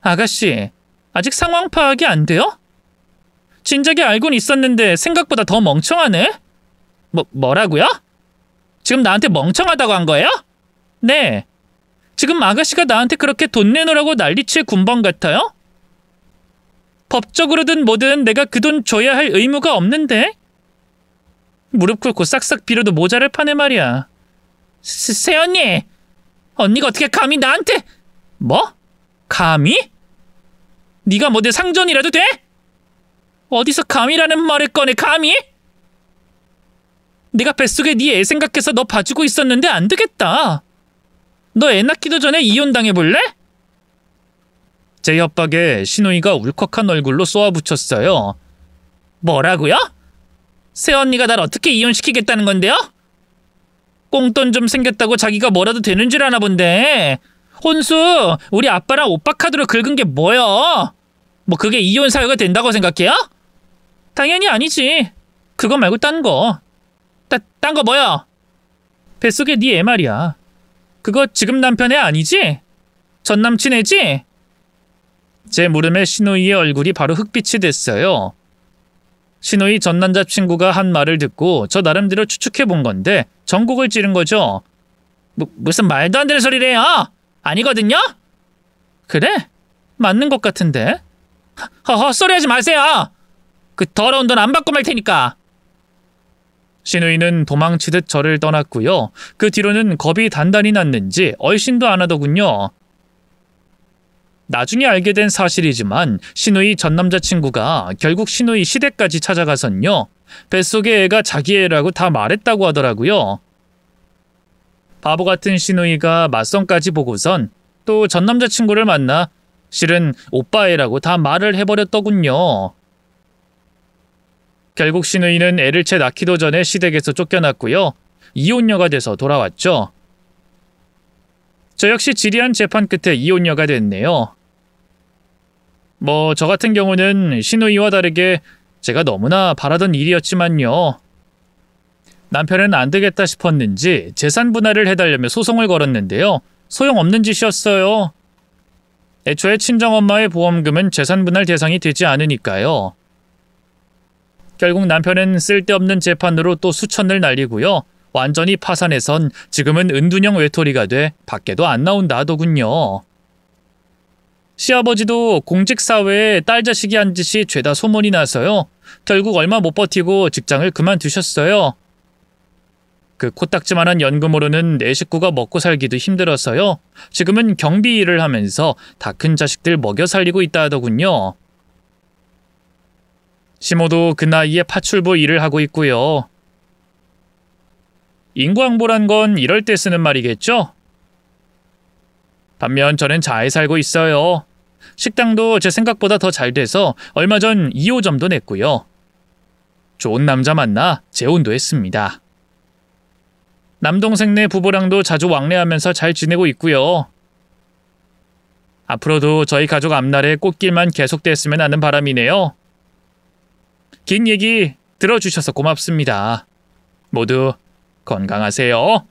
S1: 아가씨, 아직 상황 파악이 안 돼요? 진작에 알고는 있었는데 생각보다 더 멍청하네? 뭐라고요? 지금 나한테 멍청하다고 한 거예요? 네. 지금 아가씨가 나한테 그렇게 돈 내놓으라고 난리칠 군번 같아요? 법적으로든 뭐든 내가 그 돈 줘야 할 의무가 없는데? 무릎 꿇고 싹싹 빌어도 모자랄 판에 말이야. 새언니! 언니가 어떻게 감히 나한테... 뭐? 감히? 네가 뭐 내 상전이라도 돼? 어디서 감이라는 말을 꺼내, 감히? 내가 뱃속에 네 애 생각해서 너 봐주고 있었는데 안 되겠다. 너 애 낳기도 전에 이혼당해볼래? 제 협박에 시누이가 울컥한 얼굴로 쏘아붙였어요. 뭐라고요? 새언니가 날 어떻게 이혼시키겠다는 건데요? 꽁돈 좀 생겼다고 자기가 뭐라도 되는 줄 아나 본데. 혼수 우리 아빠랑 오빠 카드로 긁은 게 뭐여? 뭐 그게 이혼 사유가 된다고 생각해요? 당연히 아니지. 그거 말고 딴 거. 딴 거 뭐야? 뱃속에 네 애 말이야. 그거 지금 남편 애 아니지? 전 남친 애지? 제 물음에 시누이의 얼굴이 바로 흑빛이 됐어요. 시누이 전 남자친구가 한 말을 듣고 저 나름대로 추측해 본 건데 전곡을 찌른 거죠. 무슨 말도 안 되는 소리래요? 아니거든요? 그래? 맞는 것 같은데? 헛소리하지 마세요. 그 더러운 돈 안 받고 말 테니까. 시누이는 도망치듯 저를 떠났고요. 그 뒤로는 겁이 단단히 났는지 얼씬도 안 하더군요. 나중에 알게 된 사실이지만 시누이 전 남자친구가 결국 시누이 시댁까지 찾아가선요. 뱃속의 애가 자기 애라고 다 말했다고 하더라고요. 바보 같은 시누이가 맞선까지 보고선 또 전 남자친구를 만나 실은 오빠 애라고 다 말을 해버렸더군요. 결국 시누이는 애를 채 낳기도 전에 시댁에서 쫓겨났고요. 이혼녀가 돼서 돌아왔죠. 저 역시 지리한 재판 끝에 이혼녀가 됐네요. 뭐 저 같은 경우는 시누이와 다르게 제가 너무나 바라던 일이었지만요. 남편은 안 되겠다 싶었는지 재산 분할을 해달라며 소송을 걸었는데요. 소용없는 짓이었어요. 애초에 친정엄마의 보험금은 재산 분할 대상이 되지 않으니까요. 결국 남편은 쓸데없는 재판으로 또 수천을 날리고요. 완전히 파산해선 지금은 은둔형 외톨이가 돼 밖에도 안 나온다 하더군요. 시아버지도 공직사회에 딸 자식이 한 짓이 죄다 소문이 나서요. 결국 얼마 못 버티고 직장을 그만두셨어요. 그 코딱지만한 연금으로는 내 식구가 먹고 살기도 힘들어서요. 지금은 경비 일을 하면서 다 큰 자식들 먹여 살리고 있다 하더군요. 시모도 그 나이에 파출부 일을 하고 있고요. 인구왕보란 건 이럴 때 쓰는 말이겠죠? 반면 저는 잘 살고 있어요. 식당도 제 생각보다 더 잘 돼서 얼마 전 2호점도 냈고요. 좋은 남자 만나 재혼도 했습니다. 남동생네 부부랑도 자주 왕래하면서 잘 지내고 있고요. 앞으로도 저희 가족 앞날에 꽃길만 계속됐으면 하는 바람이네요. 긴 얘기 들어주셔서 고맙습니다. 모두 건강하세요.